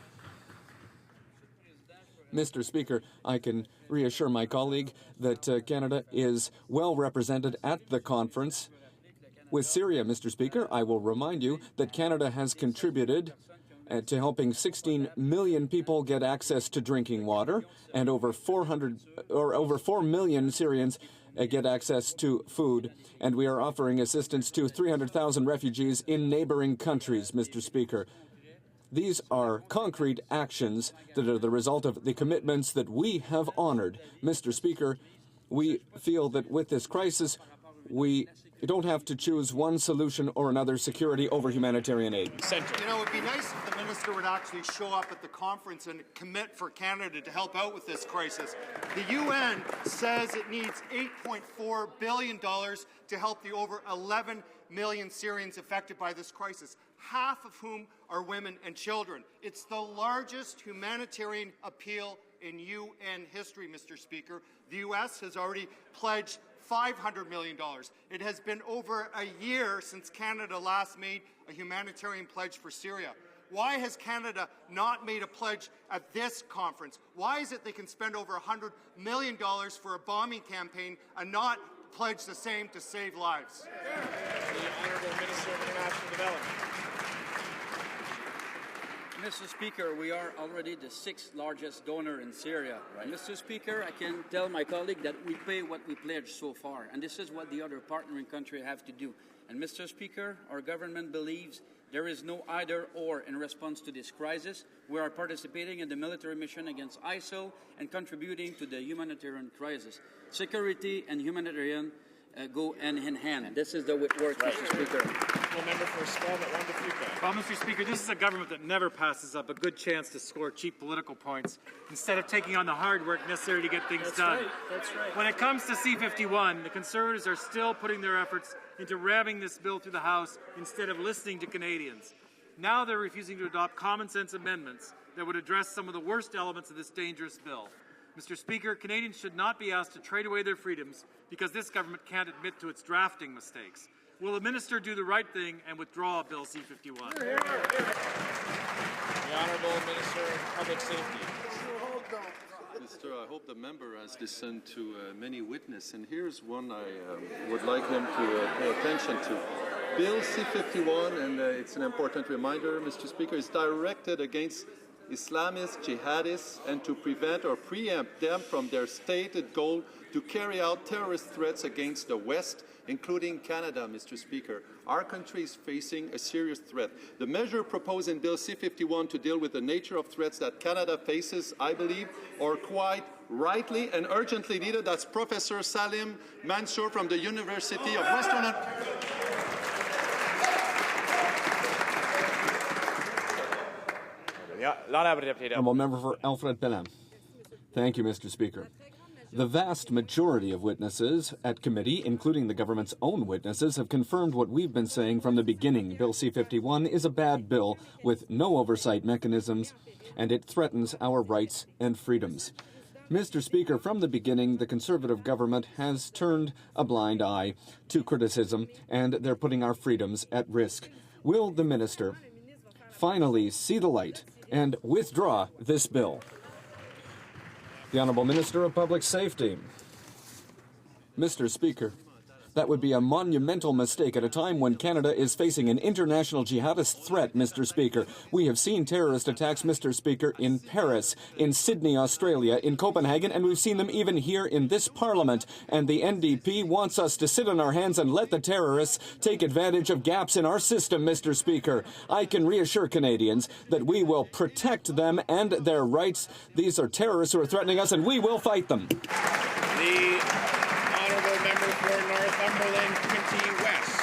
Mr. Speaker, I can reassure my colleague that Canada is well represented at the conference. With Syria, Mr. Speaker, I will remind you that Canada has contributed to helping 16 million people get access to drinking water, and over 4 million Syrians get access to food, and we are offering assistance to 300,000 refugees in neighboring countries, Mr. Speaker. These are concrete actions that are the result of the commitments that we have honored. Mr. Speaker, we feel that with this crisis, we don't have to choose one solution or another, security over humanitarian aid. You know, it'd be nice if the minister would actually show up at the conference and commit for Canada to help out with this crisis. The UN says it needs $8.4 billion to help the over 11 million Syrians affected by this crisis, half of whom are women and children. It's the largest humanitarian appeal in UN history, Mr. Speaker. The U.S. has already pledged $500 million. It has been over a year since Canada last made a humanitarian pledge for Syria. Why has Canada not made a pledge at this conference? Why is it they can spend over $100 million for a bombing campaign and not pledge the same to save lives? The Honourable Minister of International Development. Mr. Speaker, we are already the 6th largest donor in Syria. Right. Mr. Speaker, I can tell my colleague that we pay what we pledged so far, and this is what the other partnering countries have to do. And Mr. Speaker, our government believes there is no either or in response to this crisis. We are participating in the military mission against ISIL and contributing to the humanitarian crisis. Security and humanitarian go hand in hand. And this is the way it works, Mr. Speaker. Member for Squamish, Well, Mr. Speaker, this is a government that never passes up a good chance to score cheap political points instead of taking on the hard work necessary to get things done. Right. That's right. When it comes to C-51, the Conservatives are still putting their efforts into ramming this bill through the House instead of listening to Canadians. Now they're refusing to adopt common-sense amendments that would address some of the worst elements of this dangerous bill. Mr. Speaker, Canadians should not be asked to trade away their freedoms because this government can't admit to its drafting mistakes. Will the minister do the right thing and withdraw Bill C-51? The Honourable Minister of Public Safety. Minister, I hope the member has listened to many witnesses, and here's one I would like him to pay attention to. Bill C-51, and it's an important reminder, Mr. Speaker, is directed against Islamists, jihadists, and to prevent or preempt them from their stated goal to carry out terrorist threats against the West, including Canada, Mr. Speaker. Our country is facing a serious threat. The measure proposed in Bill C-51 to deal with the nature of threats that Canada faces, I believe, are quite rightly and urgently needed. That's Professor Salim Mansour from the University of Western Ontario. Honourable member for Alfred Belin. Thank you, Mr. Speaker. The vast majority of witnesses at committee, including the government's own witnesses, have confirmed what we've been saying from the beginning. Bill C-51 is a bad bill with no oversight mechanisms, and it threatens our rights and freedoms. Mr. Speaker, from the beginning, the Conservative government has turned a blind eye to criticism, and they're putting our freedoms at risk. Will the minister finally see the light and withdraw this bill? The Honourable Minister of Public Safety. Mr. Speaker, that would be a monumental mistake at a time when Canada is facing an international jihadist threat, Mr. Speaker. We have seen terrorist attacks, Mr. Speaker, in Paris, in Sydney, Australia, in Copenhagen, and we've seen them even here in this Parliament. And the NDP wants us to sit on our hands and let the terrorists take advantage of gaps in our system, Mr. Speaker. I can reassure Canadians that we will protect them and their rights. These are terrorists who are threatening us, and we will fight them. The Honourable Member for Northumberland, Quinte West.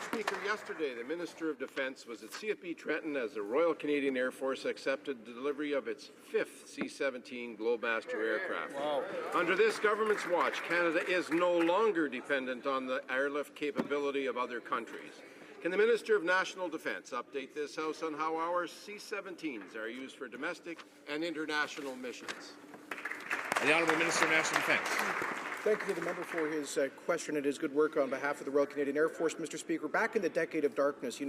Speaker, yesterday the Minister of Defence was at CFB Trenton as the Royal Canadian Air Force accepted delivery of its 5th C-17 Globemaster aircraft. Wow. Under this government's watch, Canada is no longer dependent on the airlift capability of other countries. Can the Minister of National Defence update this House on how our C-17s are used for domestic and international missions? The Honourable Minister of National Defence. Thank you to the member for his question and his good work on behalf of the Royal Canadian Air Force, Mr. Speaker. Back in the decade of darkness, we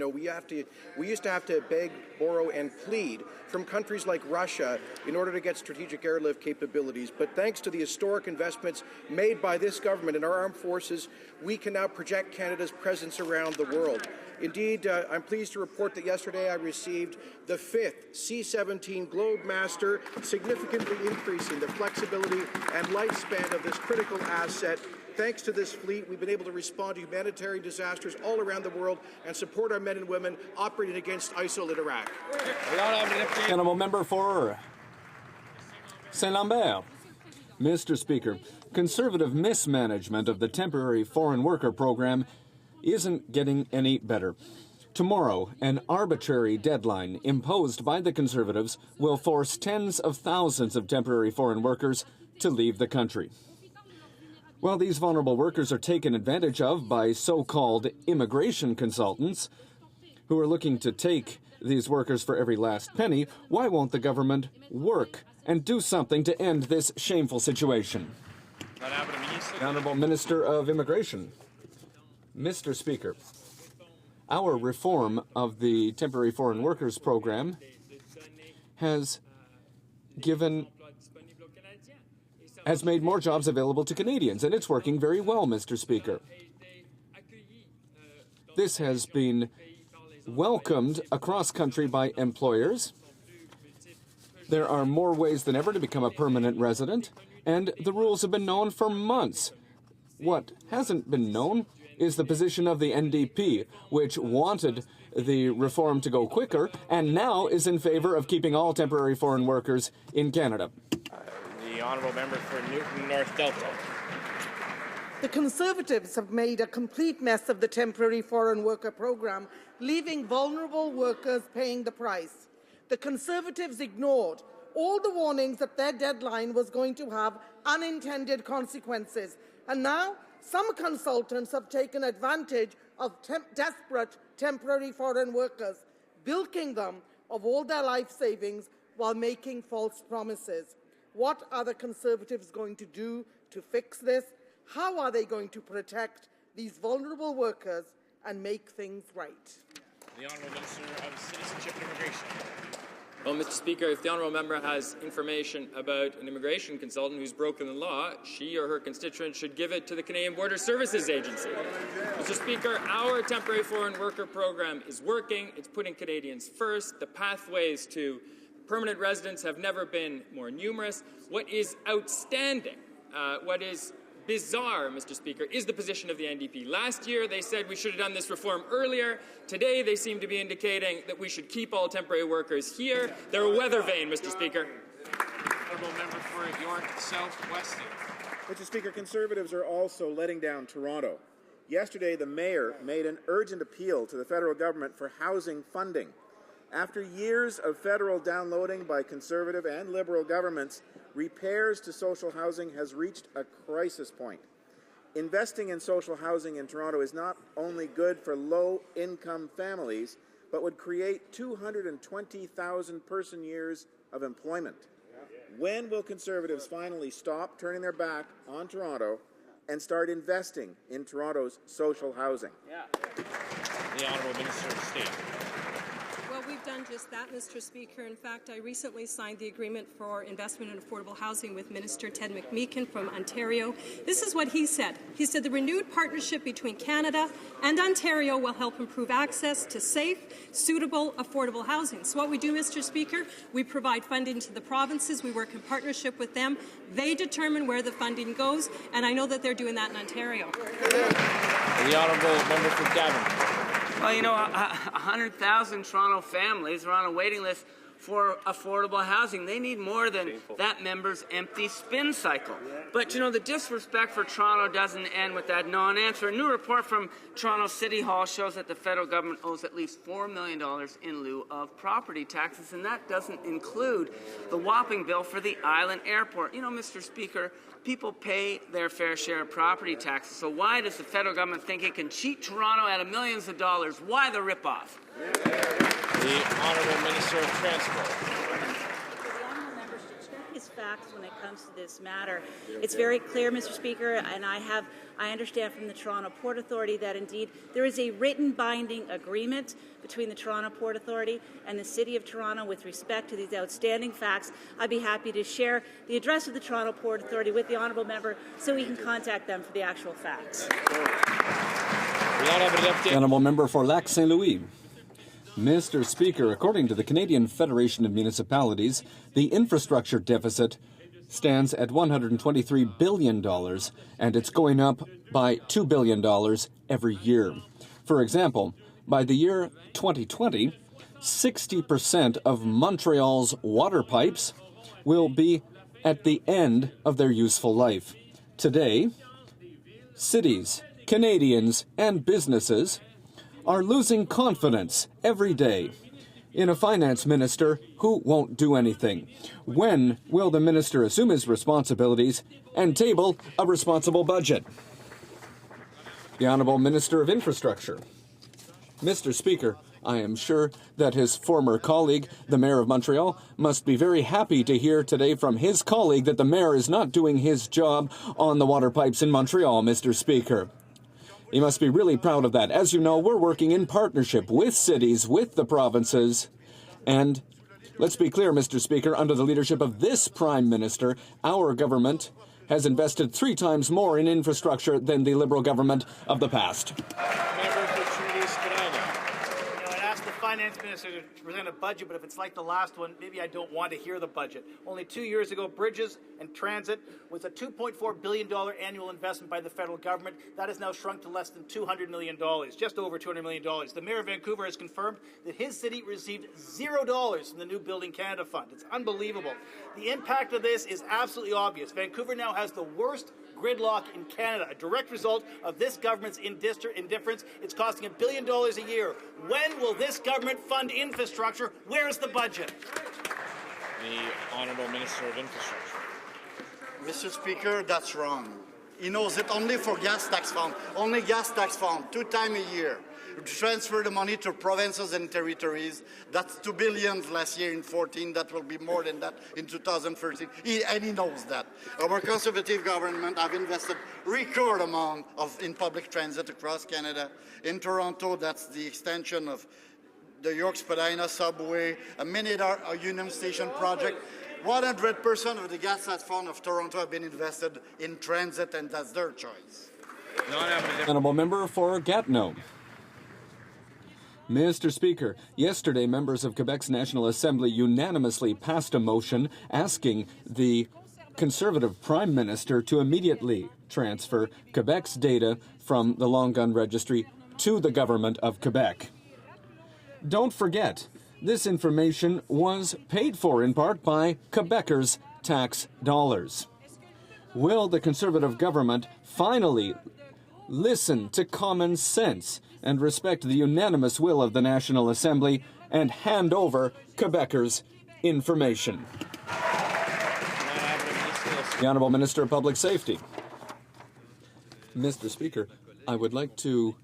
used to have to beg, borrow, and plead from countries like Russia in order to get strategic airlift capabilities. But thanks to the historic investments made by this government in our armed forces, we can now project Canada's presence around the world. Indeed, I'm pleased to report that yesterday I received the 5th C-17 Globemaster, significantly increasing the flexibility and lifespan of this critical strong asset. Thanks to this fleet, we've been able to respond to humanitarian disasters all around the world and support our men and women operating against ISIL in Iraq. Honourable member for Saint-Lambert. Mr. Speaker, Conservative mismanagement of the temporary foreign worker program isn't getting any better. Tomorrow, an arbitrary deadline imposed by the Conservatives will force tens of thousands of temporary foreign workers to leave the country. While these vulnerable workers are taken advantage of by so-called immigration consultants who are looking to take these workers for every last penny, why won't the government work and do something to end this shameful situation? The Honourable Minister of Immigration. Mr. Speaker, our reform of the Temporary Foreign Workers Program has made more jobs available to Canadians, and it's working very well, Mr. Speaker. This has been welcomed across country by employers. There are more ways than ever to become a permanent resident, and the rules have been known for months. What hasn't been known is the position of the NDP, which wanted the reform to go quicker and now is in favor of keeping all temporary foreign workers in Canada. The honourable member for Newton North Delta. The Conservatives have made a complete mess of the temporary foreign worker program, leaving vulnerable workers paying the price. The Conservatives ignored all the warnings that their deadline was going to have unintended consequences. And now some consultants have taken advantage of desperate temporary foreign workers, bilking them of all their life savings while making false promises. What are the Conservatives going to do to fix this? How are they going to protect these vulnerable workers and make things right? The Honourable Minister of Citizenship and Immigration. Well, Mr. Speaker, if the honourable member has information about an immigration consultant who's broken the law, she or her constituents should give it to the Canadian Border Services Agency. Mr. Speaker, our temporary foreign worker program is working. It's putting Canadians first. The pathways to permanent residence have never been more numerous. What is outstanding, what is bizarre, Mr. Speaker, is the position of the NDP. Last year, they said we should have done this reform earlier. Today, they seem to be indicating that we should keep all temporary workers here. They're a weather vane, Mr. Speaker. Honourable member for York South-Weston. Mr. Speaker, Conservatives are also letting down Toronto. Yesterday, the Mayor made an urgent appeal to the federal government for housing funding. After years of federal downloading by Conservative and Liberal governments, repairs to social housing has reached a crisis point. Investing in social housing in Toronto is not only good for low-income families, but would create 220,000 person years of employment. When will Conservatives finally stop turning their back on Toronto and start investing in Toronto's social housing? The Honourable Minister of State. Well, we've done just that, Mr. Speaker. In fact, I recently signed the agreement for investment in affordable housing with Minister Ted McMeekin from Ontario. This is what he said. He said the renewed partnership between Canada and Ontario will help improve access to safe, suitable, affordable housing. So what we do, Mr. Speaker, we provide funding to the provinces. We work in partnership with them. They determine where the funding goes, and I know that they're doing that in Ontario. The honourable member for Daventry. Well, you know, 100,000 Toronto families are on a waiting list for affordable housing. They need more than that member's empty spin cycle. But, you know, the disrespect for Toronto doesn't end with that non-answer. A new report from Toronto City Hall shows that the federal government owes at least $4 million in lieu of property taxes, and that doesn't include the whopping bill for the Island Airport. You know, Mr. Speaker, people pay their fair share of property taxes, so why does the federal government think it can cheat Toronto out of millions of dollars? Why the ripoff? The Honourable Minister of Transport. Facts when it comes to this matter. It's very clear, Mr. Speaker, and I understand from the Toronto Port Authority that indeed there is a written binding agreement between the Toronto Port Authority and the City of Toronto with respect to these outstanding facts. I'd be happy to share the address of the Toronto Port Authority with the honourable member so we can contact them for the actual facts. Honourable member for Lac Saint Louis. Mr. Speaker, according to the Canadian Federation of Municipalities, the infrastructure deficit stands at $123 billion, and it's going up by $2 billion every year. For example, by the year 2020, 60% of Montreal's water pipes will be at the end of their useful life. Today, cities, Canadians, and businesses are losing confidence every day in a finance minister who won't do anything. When will the minister assume his responsibilities and table a responsible budget? The Honourable Minister of Infrastructure. Mr. Speaker, I am sure that his former colleague, the Mayor of Montreal, must be very happy to hear today from his colleague that the Mayor is not doing his job on the water pipes in Montreal, Mr. Speaker. He must be really proud of that. As you know, we're working in partnership with cities, with the provinces, and let's be clear, Mr. Speaker, under the leadership of this Prime Minister, our government has invested 3 times more in infrastructure than the Liberal government of the past. Finance minister to present a budget, but if it's like the last one, maybe I don't want to hear the budget. Only 2 years ago, bridges and transit was a $2.4 billion annual investment by the federal government. That has now shrunk to less than $200 million, just over $200 million. The Mayor of Vancouver has confirmed that his city received $0 from the new Building Canada Fund. It's unbelievable. The impact of this is absolutely obvious. Vancouver now has the worst gridlock in Canada, a direct result of this government's indifference. It's costing $1 billion a year. When will this government fund infrastructure? Where's the budget? The Honourable Minister of Infrastructure. Mr. Speaker, that's wrong. He knows it only for gas tax fund. Only gas tax fund, 2 times a year. Transfer the money to provinces and territories. That's $2 billion last year in 2014. That will be more than that in 2013. And he knows that. Our Conservative government have invested record amount in public transit across Canada. In Toronto, that's the extension of the York-Spadina subway, a Union Station project. 100% of the gas tax fund of Toronto have been invested in transit, and that's their choice. Honourable Member for Gatineau. Mr. Speaker, yesterday members of Quebec's National Assembly unanimously passed a motion asking the Conservative Prime Minister to immediately transfer Quebec's data from the Long Gun Registry to the Government of Quebec. Don't forget, this information was paid for in part by Quebecers' tax dollars. Will the Conservative government finally listen to common sense and respect the unanimous will of the National Assembly and hand over Quebecers' information? The Honourable Minister of Public Safety. Mr. Speaker, I would like to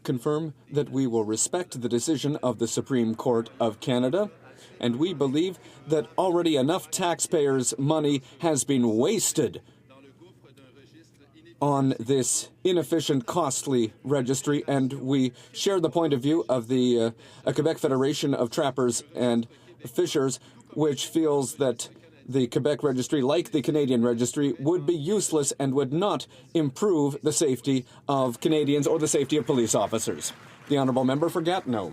confirm that we will respect the decision of the Supreme Court of Canada, and we believe that already enough taxpayers' money has been wasted on this inefficient, costly registry, and we share the point of view of the Quebec Federation of Trappers and Fishers, which feels that the Quebec registry, like the Canadian registry, would be useless and would not improve the safety of Canadians or the safety of police officers. The Honourable Member for Gatineau.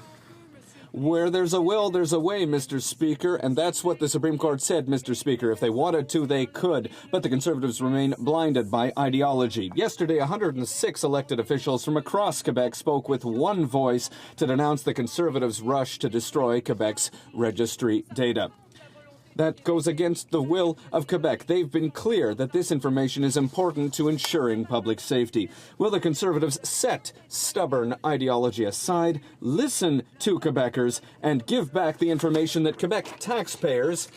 Where there's a will, there's a way, Mr. Speaker, and that's what the Supreme Court said, Mr. Speaker. If they wanted to, they could, but the Conservatives remain blinded by ideology. Yesterday, 106 elected officials from across Quebec spoke with one voice to denounce the Conservatives' rush to destroy Quebec's registry data. That goes against the will of Quebec. They've been clear that this information is important to ensuring public safety. Will the Conservatives set stubborn ideology aside, listen to Quebecers, and give back the information that Quebec taxpayers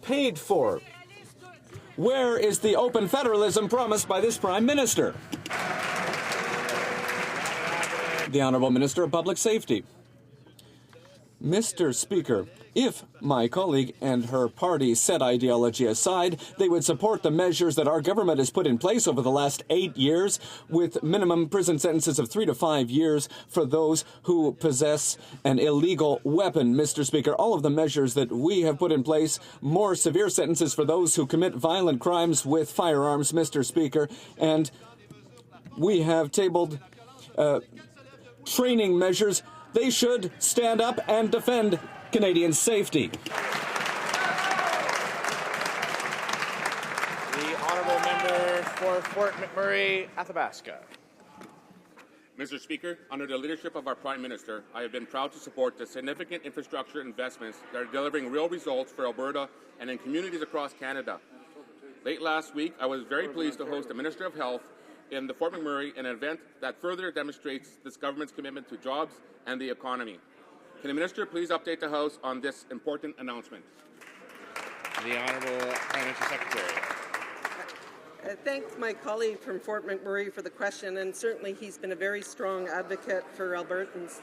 paid for? Where is the open federalism promised by this Prime Minister? The Honourable Minister of Public Safety. Mr. Speaker, if my colleague and her party set ideology aside, they would support the measures that our government has put in place over the last 8 years, with minimum prison sentences of 3 to 5 years for those who possess an illegal weapon, Mr. Speaker. All of the measures that we have put in place, more severe sentences for those who commit violent crimes with firearms, Mr. Speaker, and we have tabled training measures. They should stand up and defend Canadian safety. for Fort McMurray, Athabasca. Mr. Speaker, under the leadership of our Prime Minister, I have been proud to support the significant infrastructure investments that are delivering real results for Alberta and in communities across Canada. Late last week, I was very pleased to host the Minister of Health in the Fort McMurray, an event that further demonstrates this government's commitment to jobs and the economy. Can the Minister please update the House on this important announcement? The Honourable Parliamentary Secretary. Thanks my colleague from Fort McMurray for the question, and certainly he's been a very strong advocate for Albertans.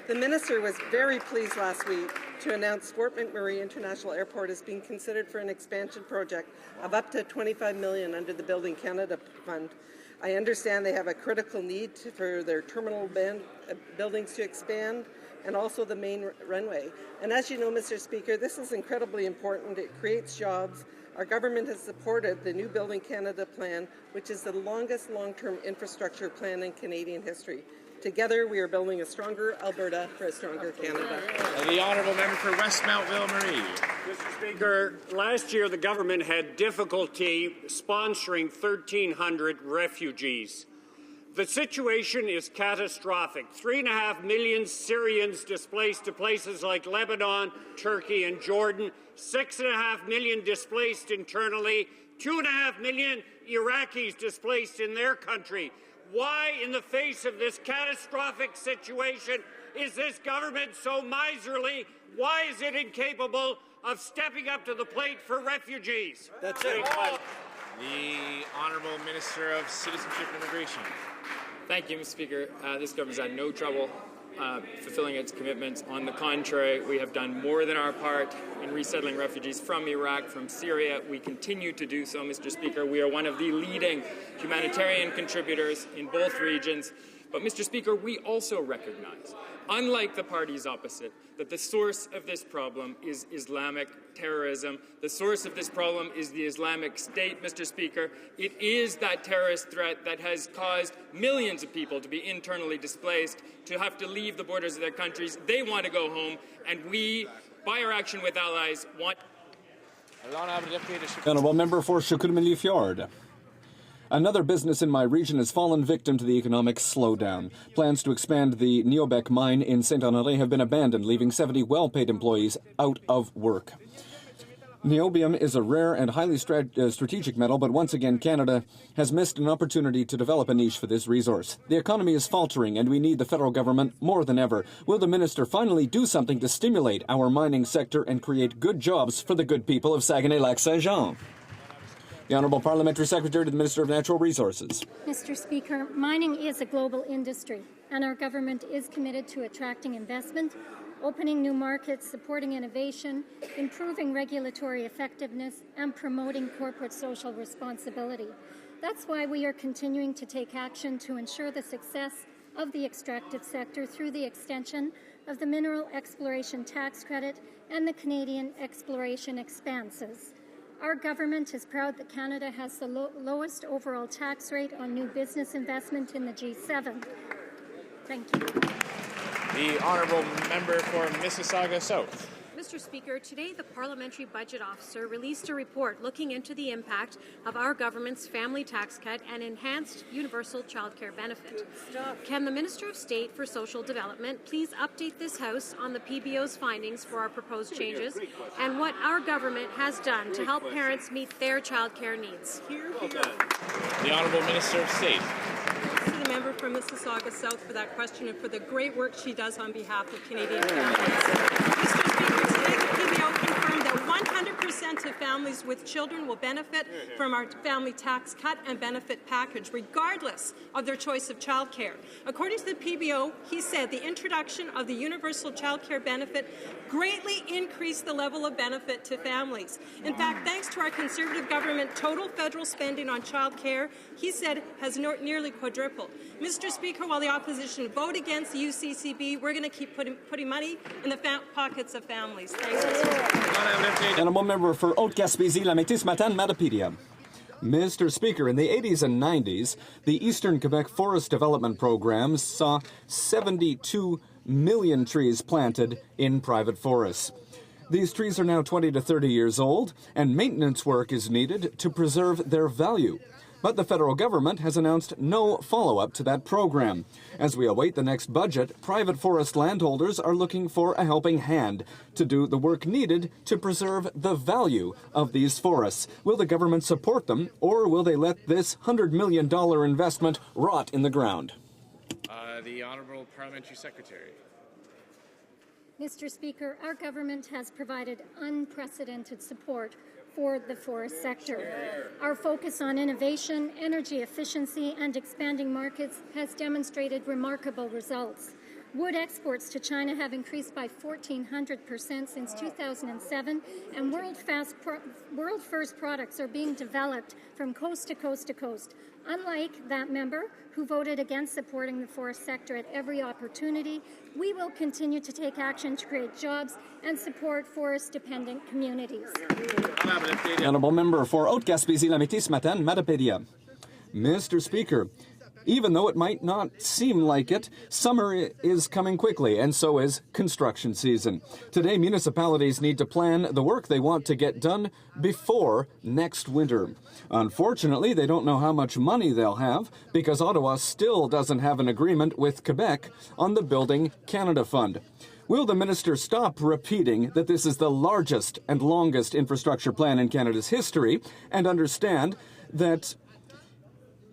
The Minister was very pleased last week to announce Fort McMurray International Airport is being considered for an expansion project of up to $25 million under the Building Canada Fund. I understand they have a critical need for their terminal buildings to expand and also the main runway. And as you know, Mr. Speaker, this is incredibly important. It creates jobs. Our government has supported the new Building Canada plan, which is the longest long-term infrastructure plan in Canadian history. Together, we are building a stronger Alberta for a stronger Canada. The Honourable Member for Westmount Ville-Marie. Mr. Speaker, last year the government had difficulty sponsoring 1,300 refugees. The situation is catastrophic. 3.5 million Syrians displaced to places like Lebanon, Turkey, and Jordan. 6.5 million displaced internally. 2.5 million Iraqis displaced in their country. Why, in the face of this catastrophic situation, is this government so miserly? Why is it incapable of stepping up to the plate for refugees? That's it. The Honourable Minister of Citizenship and Immigration. Thank you, Mr. Speaker. This government's had no trouble fulfilling its commitments. On the contrary, we have done more than our part in resettling refugees from Iraq, from Syria. We continue to do so, Mr. Speaker. We are one of the leading humanitarian contributors in both regions. But, Mr. Speaker, we also recognize, unlike the parties opposite, that the source of this problem is Islamic terrorism. The source of this problem is the Islamic State, Mr. Speaker. It is that terrorist threat that has caused millions of people to be internally displaced, to have to leave the borders of their countries. They want to go home, and we, by our action with allies, want... Honourable Member for Shukudmili Fjord. Another business in my region has fallen victim to the economic slowdown. Plans to expand the Neobec mine in Saint-Honoré have been abandoned, leaving 70 well-paid employees out of work. Niobium is a rare and highly strategic metal, but once again Canada has missed an opportunity to develop a niche for this resource. The economy is faltering and we need the federal government more than ever. Will the minister finally do something to stimulate our mining sector and create good jobs for the good people of Saguenay-Lac-Saint-Jean? The Honourable Parliamentary Secretary to the Minister of Natural Resources. Mr. Speaker, mining is a global industry, and our government is committed to attracting investment, opening new markets, supporting innovation, improving regulatory effectiveness, and promoting corporate social responsibility. That's why we are continuing to take action to ensure the success of the extractive sector through the extension of the Mineral Exploration Tax Credit and the Canadian Exploration Expanses. Our government is proud that Canada has the lowest overall tax rate on new business investment in the G7. Thank you. The Honourable Member for Mississauga South. Mr. Speaker, today the Parliamentary Budget Officer released a report looking into the impact of our government's family tax cut and enhanced universal childcare benefit. Can the Minister of State for Social Development please update this House on the PBO's findings for our proposed changes and what our government has done to help parents meet their childcare needs? The Honourable Minister of State. Thanks to the member from Mississauga South for that question and for the great work she does on behalf of Canadian families. Mr. Speaker, today the PBO confirmed that 100% of families with children will benefit from our family tax cut and benefit package, regardless of their choice of childcare. According to the PBO, he said the introduction of the universal childcare benefit greatly increased the level of benefit to families. In fact, thanks to our Conservative government, total federal spending on childcare, he said, has nearly quadrupled. Mr. Speaker, while the opposition vote against the UCCB, we're going to keep putting money in the pockets of families. Thanks, Mr. Speaker. Honourable Member for Haute-Gaspésie, La Métis Matin, Matapedia. Mr. Speaker, in the 80s and 90s, the Eastern Quebec Forest Development Program saw 72 million trees planted in private forests. These trees are now 20 to 30 years old, and maintenance work is needed to preserve their value. But the federal government has announced no follow-up to that program. As we await the next budget, private forest landholders are looking for a helping hand to do the work needed to preserve the value of these forests. Will the government support them, or will they let this $100 million investment rot in the ground? The Honourable Parliamentary Secretary. Mr. Speaker, our government has provided unprecedented support for the forest sector. Our focus on innovation, energy efficiency, and expanding markets has demonstrated remarkable results. Wood exports to China have increased by 1,400% since 2007, and world-first products are being developed from coast to coast to coast. Unlike that member who voted against supporting the forest sector at every opportunity, we will continue to take action to create jobs and support forest-dependent communities. The honourable member for Haute-Gaspésie-Lamétis-Matane, Matapédia. Mr. Speaker, even though it might not seem like it, summer is coming quickly, and so is construction season. Today, municipalities need to plan the work they want to get done before next winter. Unfortunately, they don't know how much money they'll have because Ottawa still doesn't have an agreement with Quebec on the Building Canada Fund. Will the minister stop repeating that this is the largest and longest infrastructure plan in Canada's history and understand that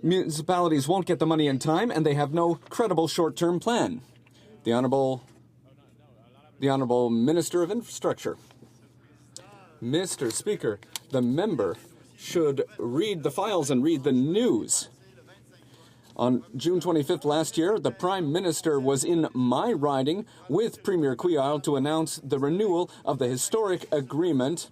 municipalities won't get the money in time and they have no credible short-term plan? The Honourable Minister of Infrastructure. Mr. Speaker, the member should read the files and read the news. On June 25th last year, the Prime Minister was in my riding with Premier Couillard to announce the renewal of the historic agreement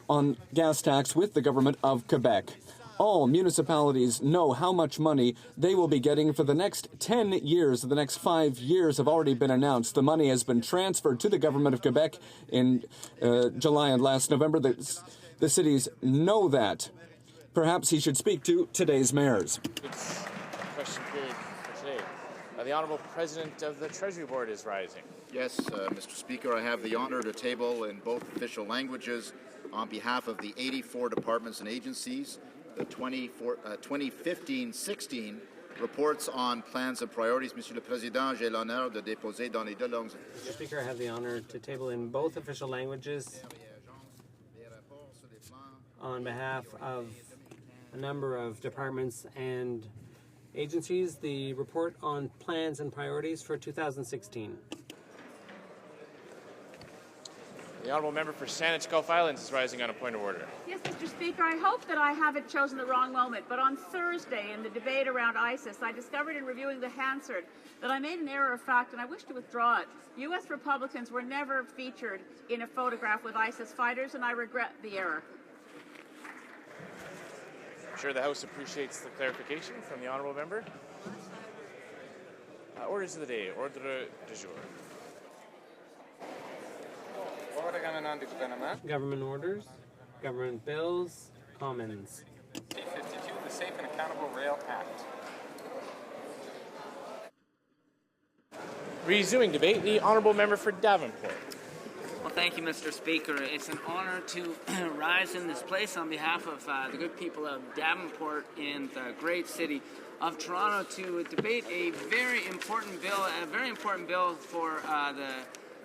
on gas tax with the Government of Quebec. All municipalities know how much money they will be getting for the next 10 years. The next 5 years have already been announced. The money has been transferred to the Government of Quebec in July and last November. The cities know that. Perhaps he should speak to today's mayors. It's question period for today. The Honourable President of the Treasury Board is rising. Yes, Mr. Speaker, I have the honour to table in both official languages on behalf of the 84 departments and agencies the 2015-16 reports on plans and priorities. Monsieur le Président, j'ai l'honneur de déposer dans les deux langues. Mr. Speaker, I have the honor to table in both official languages on behalf of a number of departments and agencies the report on plans and priorities for 2016. The Honourable Member for Saanich Gulf Islands is rising on a point of order. Yes, Mr. Speaker, I hope that I haven't chosen the wrong moment, but on Thursday in the debate around ISIS, I discovered in reviewing the Hansard that I made an error of fact and I wish to withdraw it. U.S. Republicans were never featured in a photograph with ISIS fighters, and I regret the error. I'm sure the House appreciates the clarification from the Honourable Member. Orders of the day. Ordre du jour. Government orders, government bills, commons. C-52, the Safe and Accountable Rail Act. Resuming debate, the Honourable Member for Davenport. Well, thank you, Mr. Speaker. It's an honour to rise in this place on behalf of the good people of Davenport in the great city of Toronto to debate a very important bill for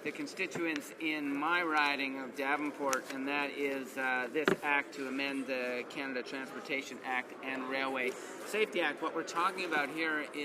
the constituents in my riding of Davenport, and that is this act to amend the Canada Transportation Act and Railway Safety Act. What we're talking about here is